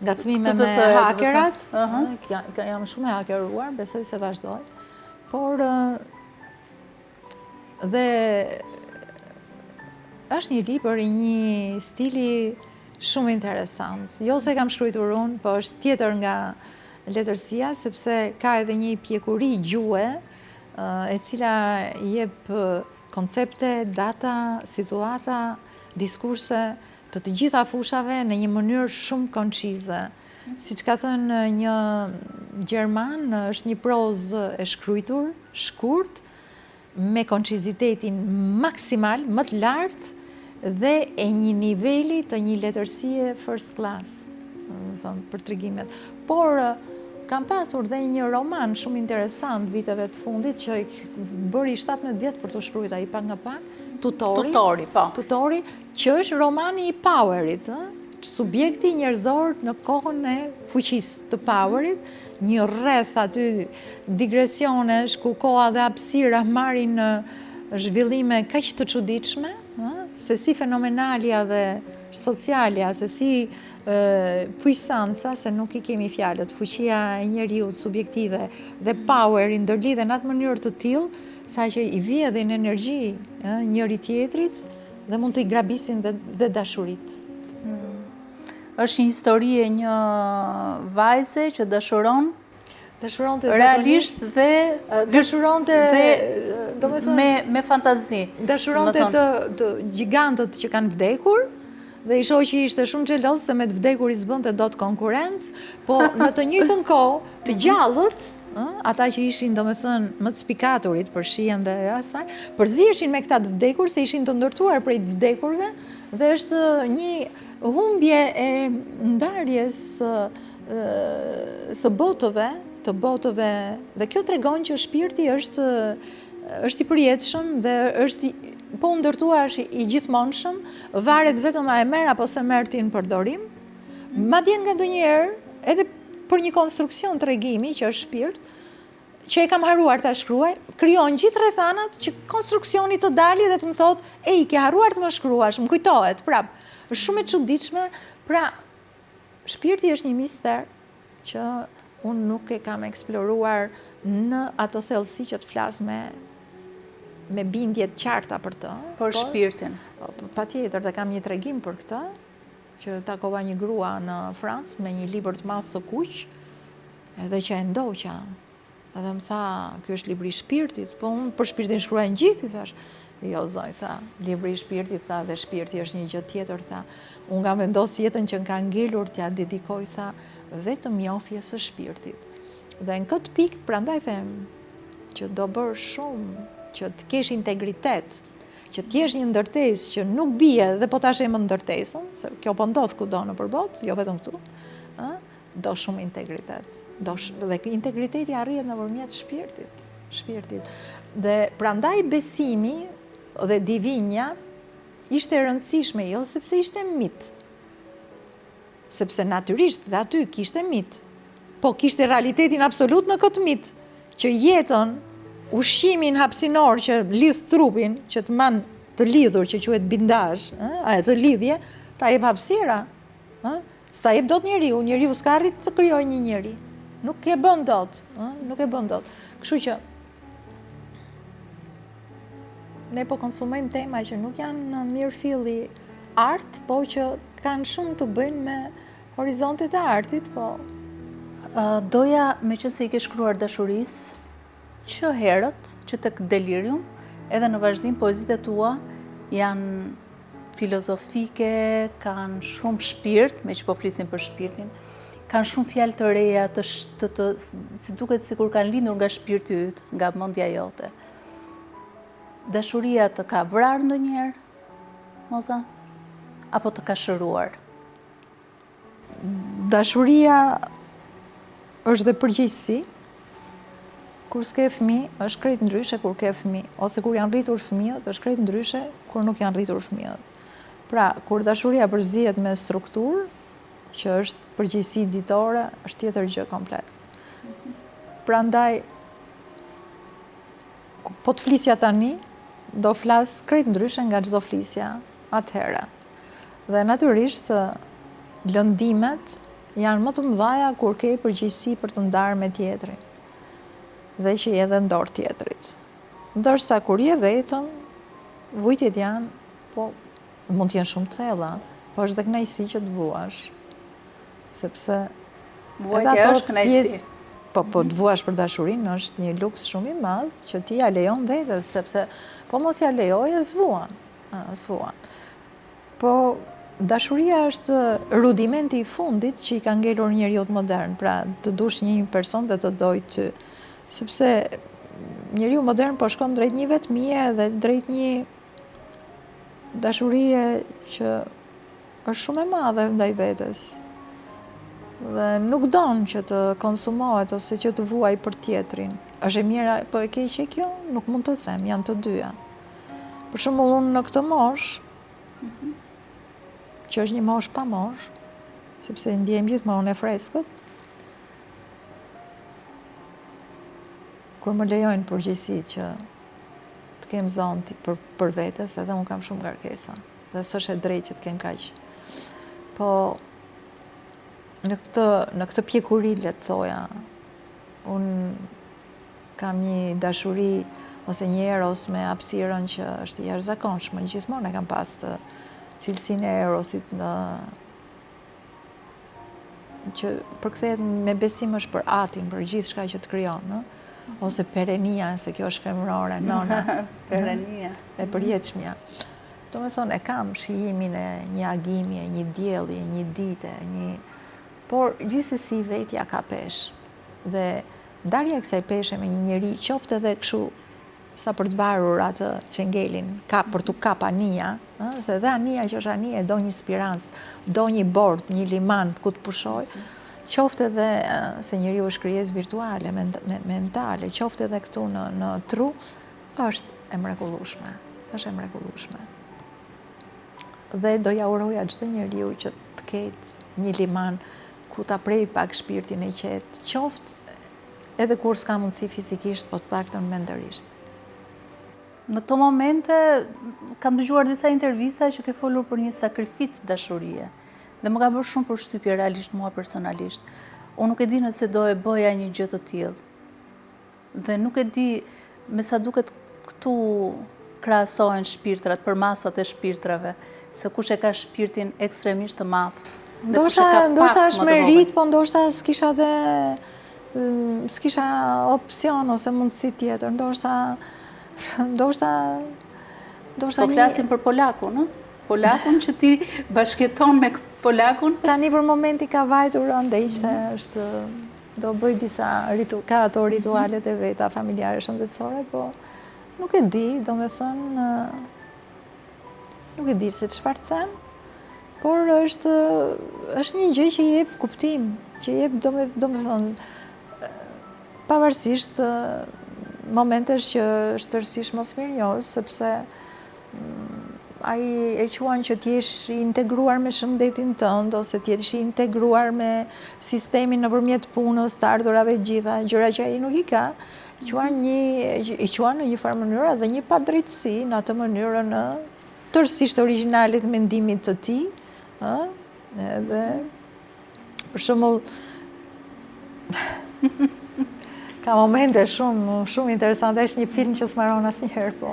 ngacmime me hakerat. Jam shumë e hakeruar, besoj se vazhdoj. Por dhe është një libër i një stili shumë interesant. Jo se kam shkruar unë, po është tjetër nga letërsia, sepse ka edhe një pjekuri gjuhe, e cila jep koncepte, data, situata, diskurse të të gjitha fushave në një mënyrë shumë koncize. Siç ka thënë një gjerman, është një prozë e shkruar, shkurt, me koncizitetin maksimal, më të lartë dhe e një niveli të një letërsie first class, për tregimet. Por kam pasur dhe një roman shumë interesant viteve të fundit që bëri 17 vjet për të shkruar ai pak nga pak, Tutori, që është romani i Powerit, subjekti njerëzor në kohën e fuqisë të Powerit, një rreth aty digresionesh ku koha dhe hapësira marrin zhvillime kaq të çuditshme, se si fenomenalja dhe socialja, se si puisanca, se nuk i kemi fjalët, fuqia e njeriut subjektive dhe power i ndërlidhen në atë mënyrë të tillë, sa që i vjedhin energji njëri tjetrit dhe mund të i grabisin dhe dashurit. Është një histori e një vajze që dashuron realisht dhe dashuronte me fantazi. Dashuronte të gjigantët që kanë vdekur, dhe i shoqi ishte shumë xheloz se me të vdekur i s'bënte dot konkurrencë, po në të njëjtën kohë të gjallët, ata që ishin domethënë më të spikaturit për shihen dhe asaj, përziheshin me këta të vdekur se ishin të ndërtuar prej të vdekurve dhe është një humbje e ndarjes së botëve, të botëve, dhe kjo tregon që shpirti është i përjetshëm dhe është po ndërtuash i gjithmonshëm, varet vetëm a e merr apo se merr ti në përdorim, madje nga ndonjëherë edhe për një konstruksion tregimi që është shpirt, që e kam haruar ta shkruaj, krijon gjithë rrethanat që konstruksioni të dali dhe të më thotë, "Ej, ke harruar të më shkruash, më kujtohet." Prap, është shumë e çuditshme, pra shpirti është një mister që unë nuk e kam eksploruar në ato thellësi që të flas me bindje të qarta për të. Për shpirtin. Patjetër, dhe kam një tregim për këtë, që takova një grua në Francë me një libër të madh të kuq, edhe që e ndoqa. Edhe më tha, "Ky është libri i shpirtit." Po unë për shpirtin shkruajnë gjithë, i thash. "Jo, zoj," tha, "libri i shpirtit," tha, "dhe shpirti është një gjë tjetër," tha. "Unë kam vendosur jetën që ka ngelur t'ja dedikoj," tha, "vetëm njohjes së shpirtit." Dhe në këtë pikë, prandaj them që do bërë shumë që të kesh integritet, që t'jesh një ndërtesë që nuk bie dhe po ta shemë ndërtesën, se kjo po ndodh kudo në përbot, jo vetëm këtu, do shumë integritet. Dhe integriteti arrihet nëpërmjet shpirtit. Dhe prandaj besimi dhe divinja ishte e rëndësishme, jo sepse ishte mit. Sepse natyrisht dhe aty kishte mit, po kishte realitetin absolut në këtë mit, që jetën, ushqimin hapsinor që lidh trupin, që të man të lidhur, që quhet bindazh, ajo lidhje, ta jep hapësira. S'ta jep dot njeriu s'ka arrit të krijojë një njeri. Nuk e bën dot, nuk e bën dot. Kështu që ne po konsumojmë tema që nuk janë në mirëfilli art, po që kanë shumë të bëjnë me horizontet e artit, po. Doja, meqense i ke shkruar dashurisë, që herët, që tek delirium, edhe në vazhdim poezitë tua janë filozofike, kanë shumë shpirt, me që po flisim për shpirtin, kanë shumë fjalë të reja, si duket sikur kanë lindur nga shpirti yt, nga mendja jote. Dashuria të ka vrarë ndonjëherë, Moza? Apo të ka shëruar? Dashuria është dhe përgjegjësi. Kur s'ke fëmijë, është krejt ndryshe kur ke fëmijë, ose kur janë rritur fëmijët, është krejt ndryshe kur nuk janë rritur fëmijët. Pra, kur dashuria përzihet me strukturë, që është përgjegjësi ditore, është tjetër gjë komplet. Prandaj, po të flisja tani, do flas krejt ndryshe nga çdo flisja atëherë. Dhe natyrisht, lëndimet janë më të mëdha kur ke përgjegjësi për të ndarë me tjetrin dhe që je edhe ndorë tjetrit. Ndërsa kur je vetëm, vujtjet janë, po mund t'jenë shumë thella, po është dhe kënaqësi që të vuash. Sepse vuajtja është kënaqësi. Po të vuash për dashurinë është një luks shumë i madh që ti ja lejon vetes, sepse po mos ja lejoje s'vuan. Po dashuria është rudimenti i fundit që i ka ngelur njeriut modern, pra të dush një person dhe të doj ty. Sepse njeriu modern po shkon drejt një vetmie dhe drejt një dashurie që është shumë e madhe ndaj vetes. Dhe nuk don që të konsumohet ose që të vuaj për tjetrin. Është e mira, po e keqe kjo, nuk mund të them, janë të dyja. Për shembull, unë në këtë moshë, që është një moshë pa moshë, sepse ndjem gjithmonë e freskët, kur më lejojnë përgjegjësi që të kem zonë për vetes, edhe unë kam shumë ngarkesa. Dhe s'është e drejtë që të kem kaq. Po në këtë pjekuri letësoja, unë kam një dashuri ose një eros me hapësirën që është i jashtëzakonshme. Gjithmonë e kam pas të cilësinë e erosit që përkthehet me besim është për atin, për gjithçka që të krijon, ose perenia, se kjo është femërore, nona. Perenia. E përjetshmja. Do me thonë, e kam shijimin e një agimi, një dielli, një dite, por gjithsesi vetja ka peshë. Dhe ndarja e kësaj peshe me një njeri, qoftë edhe kështu sa për të mbarur atë çengelin, për tu kap anija, se dhe anija që është anija do një spirancë, do një bord, një liman ku të pushoj, qoftë edhe se njeriu është krijesë virtuale, mentale, qoftë edhe këtu në tru, është e mrekullueshme. Është e mrekullueshme. Dhe do ja uroja çdo njeriu që të ketë një liman ku ta prej pak shpirtin e qetë, qoftë edhe kur s'ka mundësi fizikisht, po të paktën mendërisht. Në këto momente kam dëgjuar disa intervista që ke folur për një sakrificë dashurie. Dhe më ka bërë shumë përshtypje realisht mua personalisht. Unë nuk e di nëse do e bëja një gjë të tillë. Dhe nuk e di me sa duket këtu krahasohen shpirtrat për masat e shpirtrave, se kush e ka shpirtin ekstremisht të madh. Ndoshta është merit, po ndoshta s'kisha opsion ose mundësi tjetër. Ndoshta po flasim për polakun, polakun që ti bashkëton me polakun? Tani për momenti ka vajtur ande ishte është do bëj disa ka ato ritualet e veta familjare shëndetësore, po nuk e di, do me thënë, nuk e di se çfarë të them, por është një gjë që jep kuptim, që jep do me thënë, pavarësisht momentesh që është tërësisht mos mirënjohës, sepse ai e quan që t'jesh i integruar me shëndetin tënd, ose t'jesh i integruar me sistemin nëpërmjet punës, të ardhurave gjitha, gjëra që ai nuk i ka, i quan në një farë mënyrë dhe një padrejtësi në atë mënyrë në tërësisht originalit mendimit të tij, edhe për shembull ka momente shumë interesante, është një film që s'maron asnjëherë, po,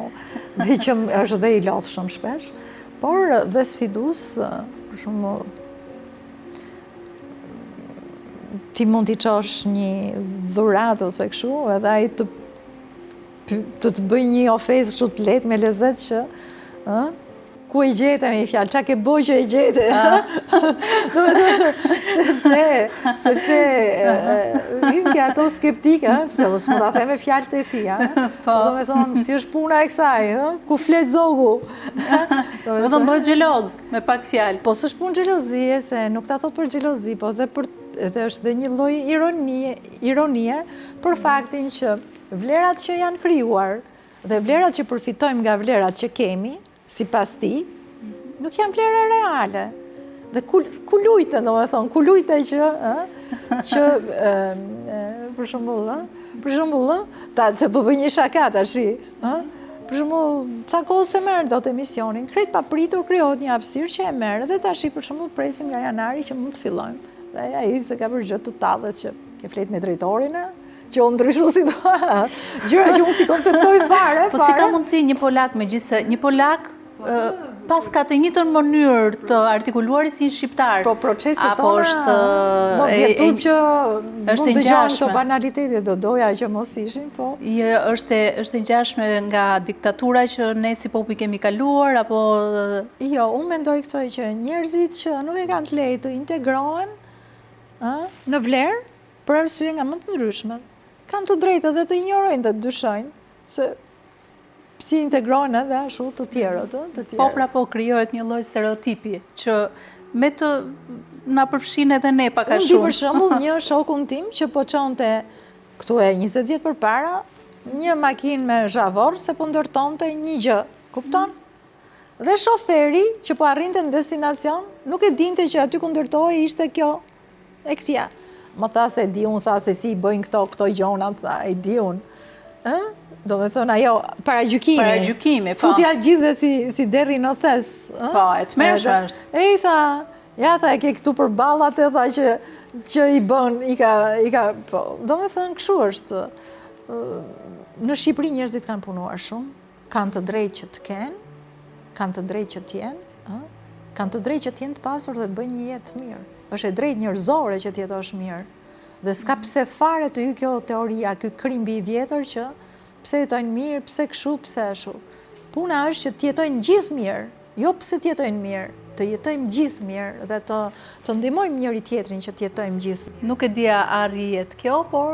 dhe që është dhe i lodhshëm shpesh, por dhe sfidues, për shembull, ti mund t'i çosh një dhuratë ose kështu, edhe ai të bëj një ofezë kështu të lehtë me lezet që, ku e gjete me i fjalë, qa ke boj që e gjete. Sepse hynke ato skeptika, se mos më ta the me fjalët e tia. Do me thonë, si është puna e kësaj, ku flet zogu. Do të bëhet xheloz me pak fjalë. Po s'është punë xhelozie, se nuk ta thot për xhelozi, po dhe është dhe një lloj ironie për faktin që vlerat që janë krijuar dhe vlerat që përfitojmë nga vlerat që kemi, sipas ti, nuk janë vlera reale. Dhe ku lujte, do me thonë, ku lujte që për shembull, të bëj një shaka tash, për shembull, ca kohë se merr dot emisionin, krejt pa pritur krijohet një hapësirë që e merr dhe tash për shembull presim nga janari që mund të fillojmë. Dhe ai se ka për gjë të tallet që ke flet me drejtorin, që unë ndryshu si të gjëra që unë si konceptoj fare. Po si ka mundësi një polak me gjithse, një polak pas ka të njëjtën mënyrë të artikuluar si një shqiptar. Po proceset apo tona, është vjetub që është mund të gjanë të ngjashme. banalitetit, do doja që mos ishin, po. Është e ngjashme nga diktatura që ne si popull kemi kaluar, apo... Jo, unë mendoj kësoj që njerëzit që nuk e kanë të lejtë të integrohen në vlerë, për arsye nga më të ndryshmet, kanë të drejtë dhe të injorojnë dhe të dyshojnë, se si integrohen edhe ashtu të tjerët. Po pra po, krijohet një lloj stereotipi, që me të na përfshin edhe ne pak a shumë. Unë di për shembull një shokun tim që po çonte këtu e 20 vjet përpara, një makinë me zhavor se po ndërtonte një gjë, kupton? Dhe shoferi që po arrinte në destinacion, nuk e dinte që aty ku ndërtohej ishte kjo e kësia. Më tha se di unë, tha se si bëjnë këto gjona, tha e di unë. Do me thonë ajo, para gjykimi. Para gjykimi, po. Futja gjithve si deri në thes. Po, e të mërshë është. E i tha, ja tha e ke këtu për ballat e tha që i bën, i ka, po. Do me thonë këshu është. Në Shqipëri njerëzit kanë punuar shumë, kanë të drejtë që të kenë, kanë të drejtë që t'jenë, kanë të drejtë që t'jenë të pasur dhe të bëjnë një jetë mirë. Është e drejtë njerëzore që t'jetosh mirë. Dhe s'ka pse fare të hy kjo teoria, ky krimbi i vjetër që pse jetojnë mirë, pse këshu, pse ashtu. Puna është që t'jetojnë gjithë mirë, jo pse t'jetojnë mirë, të jetojmë gjithë mirë dhe të ndihmojmë njëri tjetrin që t'jetojmë gjithë. Nuk e dia arrijet kjo, por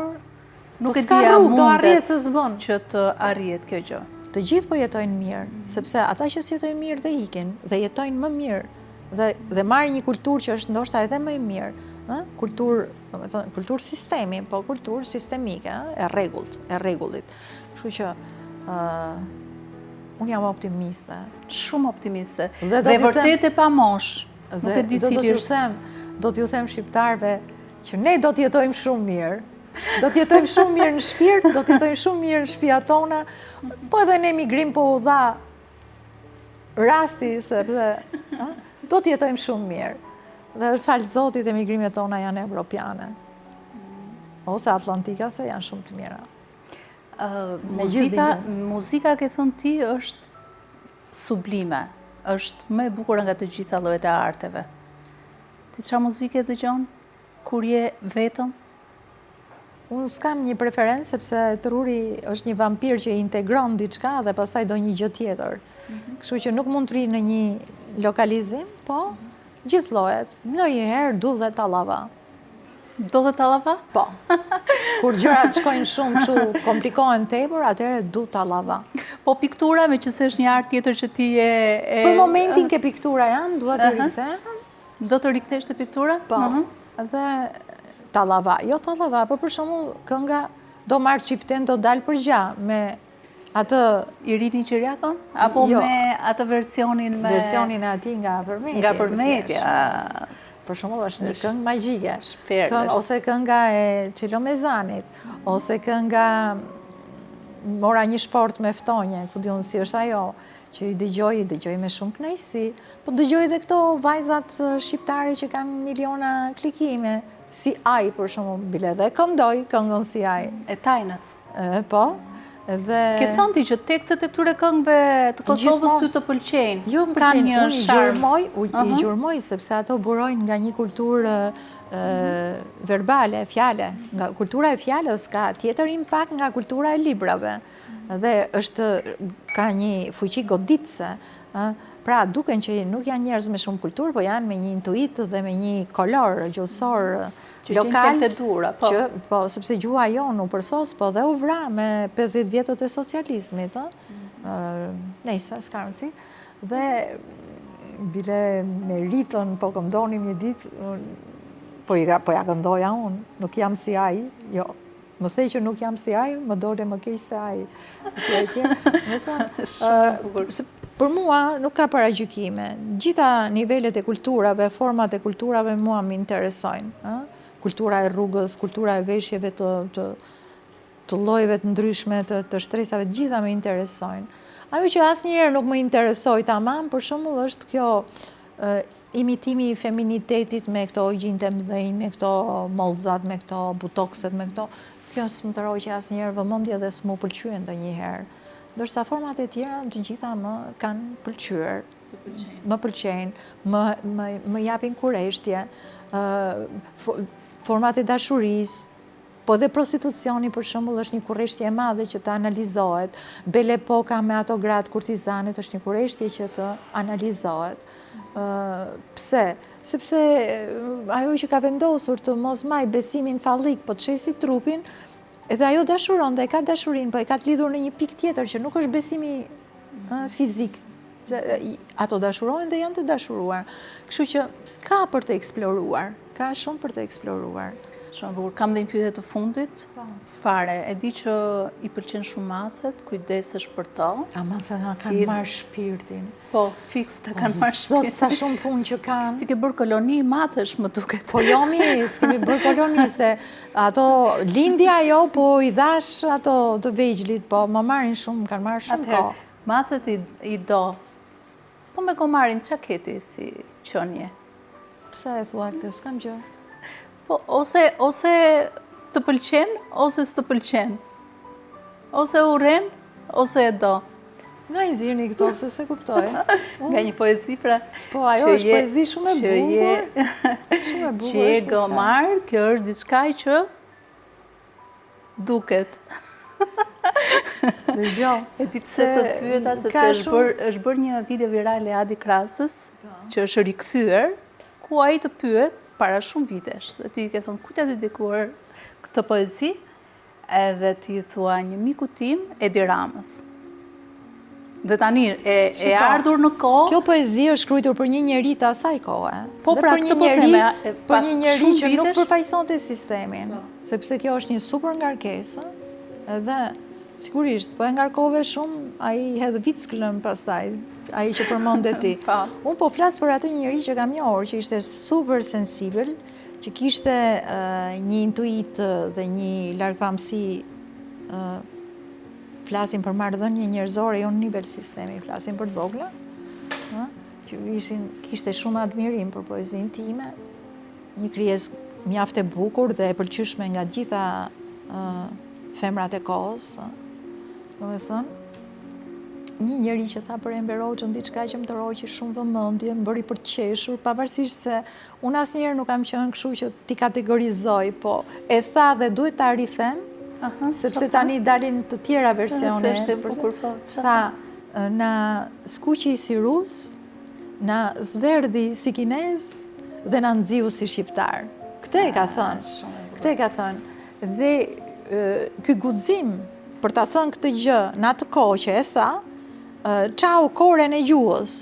nuk e s'ka dia rrugë, do arrihet mundet se s'bën. që të arrijet kjo gjë. Të gjithë po jetojnë mirë, sepse ata që s'jetojnë mirë dhe ikin, dhe jetojnë më mirë, dhe marrin një kulturë që është ndoshta edhe më e mirë, kulturë sistemi, po kulturë sistemike, e rregullit. Kështu që unë jam optimiste. Shumë optimiste. Dhe vërtet e pa mosh. Nuk e di cili është. Do t'ju them shqiptarëve që ne do t'jetojmë shumë mirë. Do t'jetojmë shumë mirë në shpirt, do t'jetojmë shumë mirë në shtëpiat tona, po edhe në emigrim po u dha rasti, sepse do t'jetojmë shumë mirë. Dhe falë Zotit emigrimet tona janë evropiane. Ose atlantika se janë shumë të mira. Muzika, ke thënë ti, është sublime. është më e bukur nga të gjitha llojet e arteve. Ti çfarë muzike dëgjon kur je vetëm? Unë s'kam një preferencë, sepse truri është një vampir që integron diçka dhe pastaj do një gjë tjetër. Kështu që nuk mund të rri në një lokalizim, po gjithë llojet. Ndonjëherë du dhe tallava. Do dhe tallava? Po. Kur gjërat shkojnë shumë kështu komplikohen tepër, atëherë du tallava. Po piktura, me që se është një art tjetër që ti e... Për momentin ke piktura jam, dua të rikthehem. Do të rikthesh te piktura? Po. Dhe tallava, jo tallava, por për shembull kënga do marr çiften do dal për gjah me atë Irini Qiriakon apo jo, me atë versionin e atij nga Përmetja. Nga Përmetja. Për shembull është një këngë magjike. Shpirtësh. Ose kënga e Çelo Mezanit, ose kënga Mora një shport me ftonje, ku diun si është ajo, që i dëgjoj me shumë kënaqësi, po dëgjoj edhe këto vajzat shqiptare që kanë miliona klikime, si Aj për shembull, bile dhe këndoj këngën si Aj. E Tajnës. Po. Dhe ke thënë ti që tekstet e këtyre këngëve të Kosovës ty të pëlqejnë? Jo, më pëlqejnë, unë i gjurmoj, sepse ato burojnë nga një kulturë verbale, fjale. Nga kultura e fjalës ka tjetër impakt nga kultura e librave. Dhe ka një fuqi goditëse, pra duken që nuk janë njerëz me shumë kulturë, po janë me një intuit dhe me një kolor gjuhësor lokal, që po sepse gjuha jonë u përsos, po dhe u vra me 50 vjetët e socializmit, nejse, s'ka rëndësi, dhe bile me ritën, po këmdonim një ditë, po ja këndoja unë, nuk jam si ai, jo, më thej që nuk jam si ai, më dole më keq se ai, për mua nuk ka paragjykime. Gjitha nivelet e kulturave, format e kulturave mua më interesojnë. Kultura e rrugës, kultura e veshjeve të llojeve të ndryshme, të shtresave, gjitha më interesojnë. Ajo që asnjëherë nuk më interesoi tamam, për shembull, është kjo imitimi i feminitetit me këto gjinte mëdhenj, me këto mollzat, me këto butokset, me këto. Kjo s'më tërhoj që asnjëherë vëmendje dhe s'mu pëlqyen ndonjëherë. Ndërsa format e tjera të gjitha më kanë pëlqyer, më pëlqejnë, më japin kureshtje, format e dashurisë, po dhe prostitucioni për shembull është një kurreshtje e madhe që të analizohet, Belle Epoka me ato gratë kurtizanet është një kurreshtje që të analizohet. Pse? Sepse ajo që ka vendosur të mos maj besimin fallik, po të shesi trupin, edhe ajo dashuron dhe ka dashurin, po e ka të lidhur në një pikë tjetër që nuk është besimi fizik. Ato dashurojnë dhe janë të dashuruar. Kështu që ka për të eksploruar, ka shumë për të eksploruar. Shumë bukur. Kam dhe një pyetje të fundit. Fare, e di që i pëlqen shumë macet, kujdesesh për to. A macet nga kanë marrë shpirtin. Po, fiks të kanë marrë shpirtin. Sot sa shumë punë që kanë. Ti ke bërë koloni macesh, më duket. Po jo mi, s'kemi bërë koloni, se ato lindja jo, po i dhash ato të vegjlit, po më marrin shumë, kanë marrë shumë kohë. Macet i do, po me gomarin që keti si qënje? Pse e thua këtë, s'kam gjë. Po, ose të pëlqen, ose s'të pëlqen. Ose uren, ose e do. Nga i zirni këto, se kuptoj. Nga një poezi, pra. Po, ajo është poezi shumë e bukur. Shumë e bukur. Që je gomar, kjo është diçka që duket. Dhe gjo. E ti pse të pyeta, sepse është bërë një video viral e Adi Krasës, që është rikthyer, ku ai të pyet para shumë vitesh. Dhe ti ke thonë, ku t'ja dedikuar këtë poezi? Edhe ti thua një miku tim, Edi Ramës. Dhe tani, e ardhur në kohë... Kjo poezi është shkruar për një njeri të asaj kohë. Po, pra këtë po theme, për një njeri që nuk përfaqësonte sistemin. Sepse kjo është një super ngarkesë, edhe sigurisht, po e ngarkove shumë, ai hedhë vicklën pastaj, ai që përmende ti. Unë po flas për atë njeri që kam njohur, që ishte super sensibël, që kishte një intuit dhe një largpamësi, flasim për marrëdhënie njerëzore, jo në nivel sistemi, flasim për të vogla, që kishte shumë admirim për poezinë time, një krijesë mjaft e bukur dhe e pëlqyeshme nga gjitha femrat e kohës. Domethënë, një njeri që tha për Enver Hoxhën diçka që më tërhoqi shumë vëmendje, më bëri për të qeshur, pavarësisht se unë asnjëherë nuk kam qenë kështu që ti kategorizoj, po e tha dhe duhet ta rithem, sepse tani dalin të tjera versione. Tha, na skuqi si rus, na zverdhi si kinez dhe na nxiu si shqiptar. Këtë e ka thënë. Këtë e ka thënë. Dhe ky guxim për ta thënë këtë gjë në atë kohë që e tha, çau koren e gjuhës.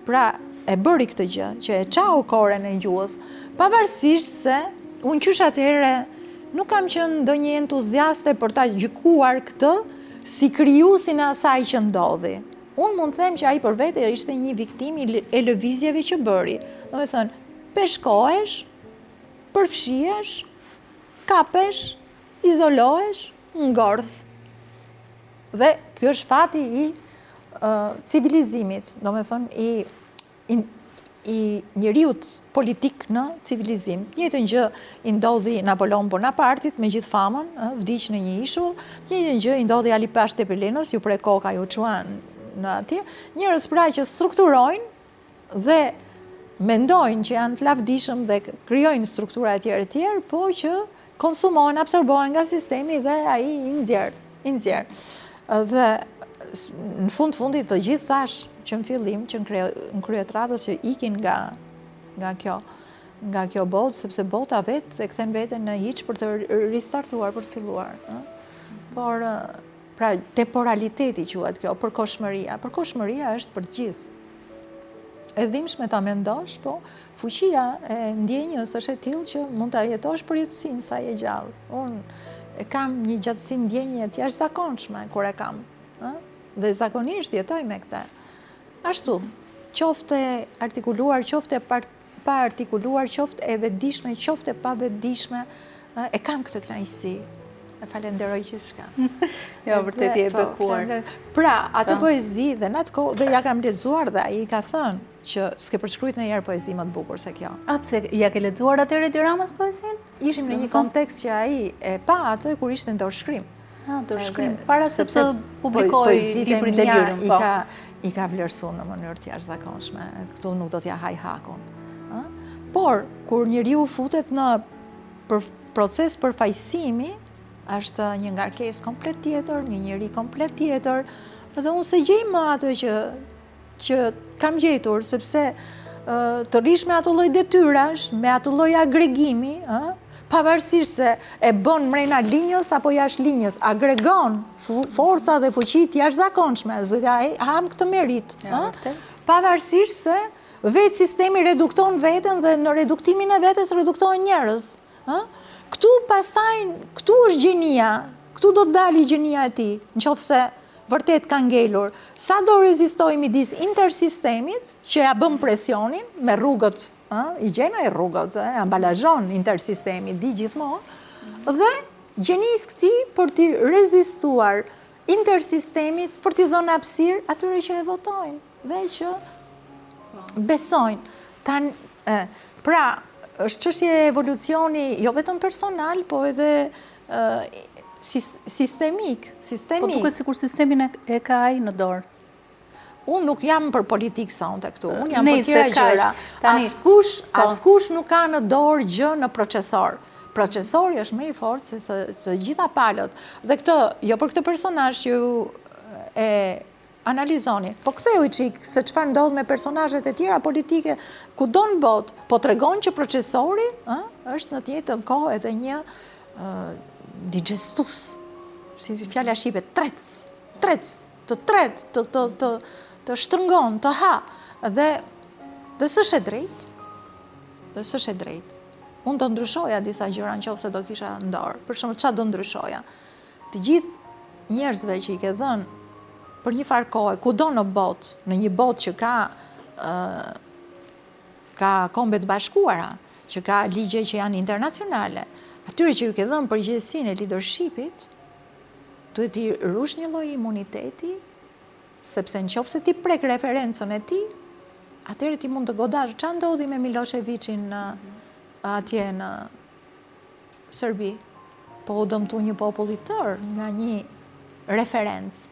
Pra, e bëri këtë gjë, që e çau koren e gjuhës, pavarësisht se unë qysh atëherë nuk kam qenë ndonjë entuziaste për ta gjykuar këtë si krijuesin e asaj që ndodhi. Unë mund të them që ai për vete ishte një viktim e lëvizjeve që bëri. Domethënë, peshkohesh, përfshihesh, kapesh, izolohesh, ngordh. Dhe kjo është fati i civilizimit, domethënë i njeriut politik në civilizim. Njëjtën gjë i ndodhi Napoleon Bonapartit me gjithë famën, vdiq në një ishull, njëjtën gjë i ndodhi Ali Pash Tepelenës, ju prej koka ju çuan në atje, njerëz pra që strukturojnë dhe mendojnë që janë të lavdishëm dhe krijojnë struktura e tjerë, po që konsumojnë, absorbohen nga sistemi dhe ai i nxjerr. Dhe në fundit të gjithë thash që në fillim, që në kryet radhës që ikin nga kjo botë, sepse bota vetë e kthen veten në hiç për të ristartuar, për të filluar. Por, pra, temporaliteti quhet kjo, përkohshmëria është për të gjithë. E dhimbshme ta mendosh, po fuqia e ndjenjës është e tillë që mund ta jetosh për jetësinë sa je gjallë. Unë e kam një gjatësi ndjenje të jashtëzakonshme kur e kam, dhe zakonisht jetoj me këtë. Ashtu, qoftë e artikuluar, qoftë e pa artikuluar, qoftë e vetëdijshme, qoftë e pa vetëdijshme, e kam këtë kënaqësi. E falenderoj gjithçka. Jo, vërtet je e bekuar. Pra, atë poezi dhe në atë kohë, dhe ja kam lexuar dhe ai ka thënë që s'ke përshkruajtur ndonjëherë poezi më të bukur se kjo. A pse ja ke lexuar atëherë Edi Ramës poezinë? Ishim në një kontekst që ai e pa atë kur ishte në dorëshkrim. Dorëshkrim. Para se të publikoj librin Delirium, po. I ka vlerësuar në mënyrë të jashtëzakonshme. Këtu nuk do t'ja haj hakun. Por kur njeriu futet në proces përfaqësimi, është një ngarkesë komplet tjetër, një njeri komplet tjetër, dhe unë se gjej më atë që kam gjetur, sepse të rish me ato lloj detyrash, me ato lloj agregimi, pavarësisht se e bën mrena linjës apo jashtë linjës, agregon forca dhe fuqi të jashtëzakonshme, zotja ham këtë merit. Pavarësisht se vetë sistemi redukton veten dhe në reduktimin e vetes reduktohen njerëz. Këtu është gjenia, këtu do të dali gjenia e tij, nëse vërtet ka ngelur. Sa do rezistoj midis intersistemit, që ja bëm presionin me rrugët, i gjen ai rrugët, ambalazhon intersistemi di gjithmonë, dhe gjenis këtij për të rezistuar intersistemit, për t'i dhënë hapësirë atyre që e votojnë dhe që besojnë. Pra, është çështje e evolucioni jo vetëm personal, po edhe sistemik. Po duket sikur sistemin e ka ai në dorë. Unë nuk jam për politikë sonte këtu, unë jam për tjera gjëra. Askush nuk ka në dorë gjë në procesor. Procesori është më i fortë se gjitha palët. Dhe këtë, jo për këtë personazh që e analizoni, po ktheu i çik se çfarë ndodh me personazhet e tjera politike kudo në botë, po tregon që procesori është në të njëjtën kohë edhe një digestus, si fjala shqipe, të shtrëngon, të ha, dhe s'është e drejtë. Unë do ndryshoja disa gjëra nëse do kisha në dorë. Për shembull, çfarë do ndryshoja? Të gjithë njerëzve që i ke dhënë për një farë kohë, kudo në botë, në një botë që ka Kombet e Bashkuara, që ka ligje që janë internacionale, atyre që ju ke dhënë përgjegjësinë e leadershipit, duhet i rush një lloj imuniteti, sepse nëse ti prek referencën e tij, atëherë ti mund të godash. Çfarë ndodhi me Miloševićin atje në Serbi? Po u dëmtu një popull i tërë nga një referencë,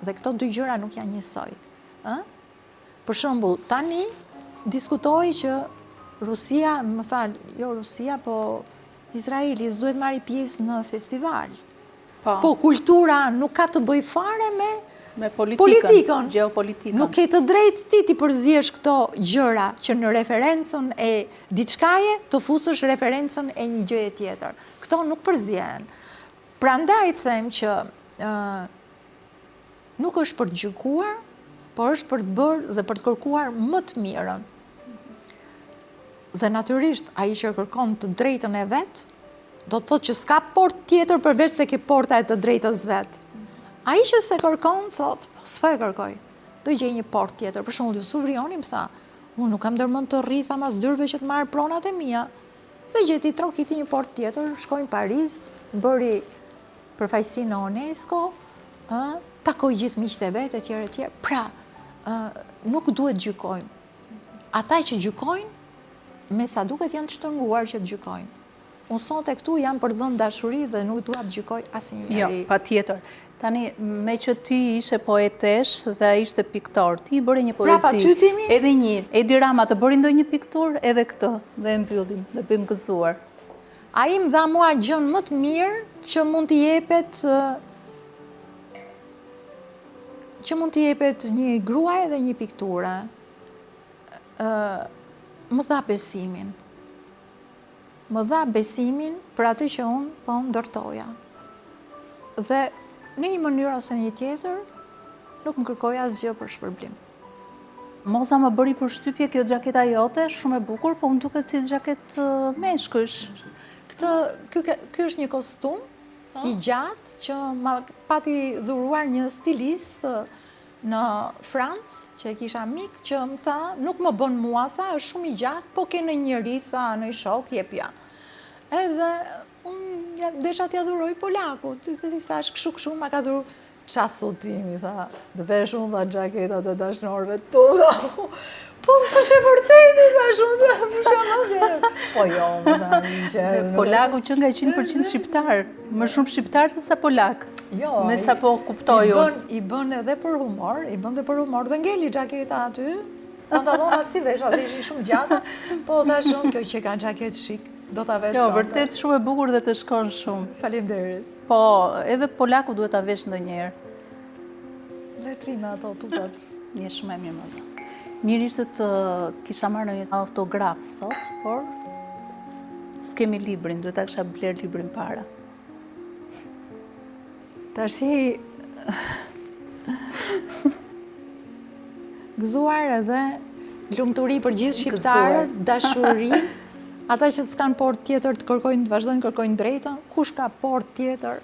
dhe këto dy gjëra nuk janë njësoj. Për shembull, tani diskutoi që Rusia, po Izraeli s'duhet marrë pjesë në festival. Po kultura nuk ka të bëjë fare me politikën, geopolitikën. Nuk ke të drejtë ti përziesh këto gjëra që në referencën e diçkaje të fusësh referencën e një gjëje tjetër. Këto nuk përzihen. Prandaj them që nuk është për të gjykuar, por është për të bërë dhe për të kërkuar më të mirën. Dhe natyrisht, ai që kërkon të drejtën e vet, do të thotë që s'ka portë tjetër përveç se ke porta e të drejtës vet. Ai që se kërkon, thotë, s'po e kërkoj. Do gjej një portë tjetër. Për shembull, Jusuf Rioni më tha, unë nuk kam ndërmend të rri tha mas dyrve që të marr pronat e mia. Dhe gjeti trokiti një portë tjetër, shkoi në Paris, bëri përfaqësi në UNESCO, takoi gjithë miqtë e vet, etj. Pra, nuk duhet gjykojmë. Ata që gjykojnë, me sa duket janë të shtrënguar që të gjykojnë. Unë sonte këtu jam për dhënë dashuri dhe nuk dua të gjykoj asnjëri. Jo, patjetër. Tani, me që ti ishe poetesh dhe ishte piktor, ti bëri një poezi, edhe një, Edi Rama të bëri ndonjë piktur, edhe këtë, dhe e mbyllim, dhe bëjmë gëzuar. Ai më dha mua gjën më të mirë që mund t'i jepet që mund t'i jepet një gruaj dhe një pikture, më dha besimin. Më dha besimin për atë që unë po ndërtoja. Dhe në një mënyrë ose një tjetër, nuk më kërkoja asgjë për shpërblim. Moza më bëri përshtypje kjo xhaketa jote, shumë e bukur, po më duket si xhaketë meshkësh. Ky është një kostum i gjatë që ma pati dhuruar një stilist në Francë, që e kisha mik, që më tha, nuk më bën mua, tha, është shumë i gjatë, po ke në njëri, tha, në i shok, jepja. Edhe unë desha t'ja dhuroj polakut, dhe ti thash, këshu, ma ka dhuru, qa thutimi, tha, dhe vesh unë dha gjaketat e dashnorëve tu, po së shë vërtejti, tha shumë se më shumë dhe, po jo, më tha, që... Polaku që nga 100% shqiptar, më shumë shqiptar se sa polak. Jo, me sa po kuptoju. I bën edhe për humor, dhe ngeli gjaketa aty, pantallonat si vesh, atë ishin shumë gjata, po tha shumë, kjo që ka gjaket shik, do t'a vesh sonte. Jo, vërtet shumë e bukur dhe të shkon shumë. Faleminderit. Po, edhe polaku duhet t'a vesh ndonjëherë. Letrina ato, tutat. Je shumë e mirë, Moza. Mirë ishte të kisha marrë një autograf sot, por s'kemi librin, duhet ta kisha bler librin para. Tashi gëzuar edhe lumturi për gjithë shqiptarët, dashuri, ata që s'kan port tjetër të kërkojnë, të vazhdojnë kërkojnë drejtën, kush ka port tjetër,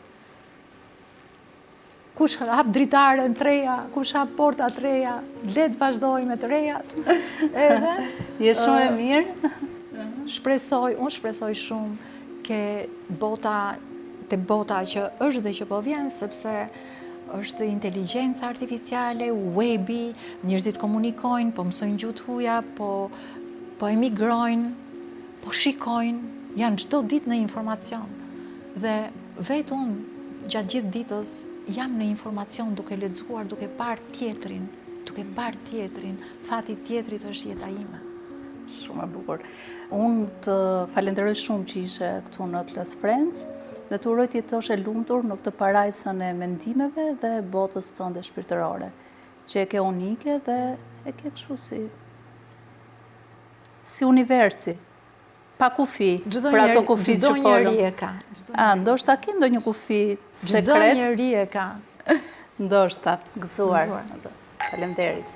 kush hap dritare në treja, kush hap porta të reja, le të vazhdojnë me të rejat. Edhe je shumë e mirë. Unë shpresoj shumë ke te bota që është dhe që po vjen, sepse është inteligjenca artificiale, webi, njerëzit komunikojnë, po mësojnë gjuhë huaja, po emigrojnë, po shikojnë, janë çdo ditë në informacion. Dhe vetë unë gjatë gjithë ditës jam në informacion duke lexuar, duke parë tjetrin, fati tjetrit është jeta ime. Shumë e bukur. Unë të falenderoj shumë që ishe këtu në Close Friends dhe të uroj të jetosh e lumtur në këtë parajsën e mendimeve dhe botës tënde shpirtërore, që e ke unike dhe e ke kështu si universi, pa kufi, për ato kufi që folëm. Çdo njeri e ka. Ndoshta ke ndonjë kufi sekret? Çdo njeri e ka. Ndoshta, gëzuar. Faleminderit.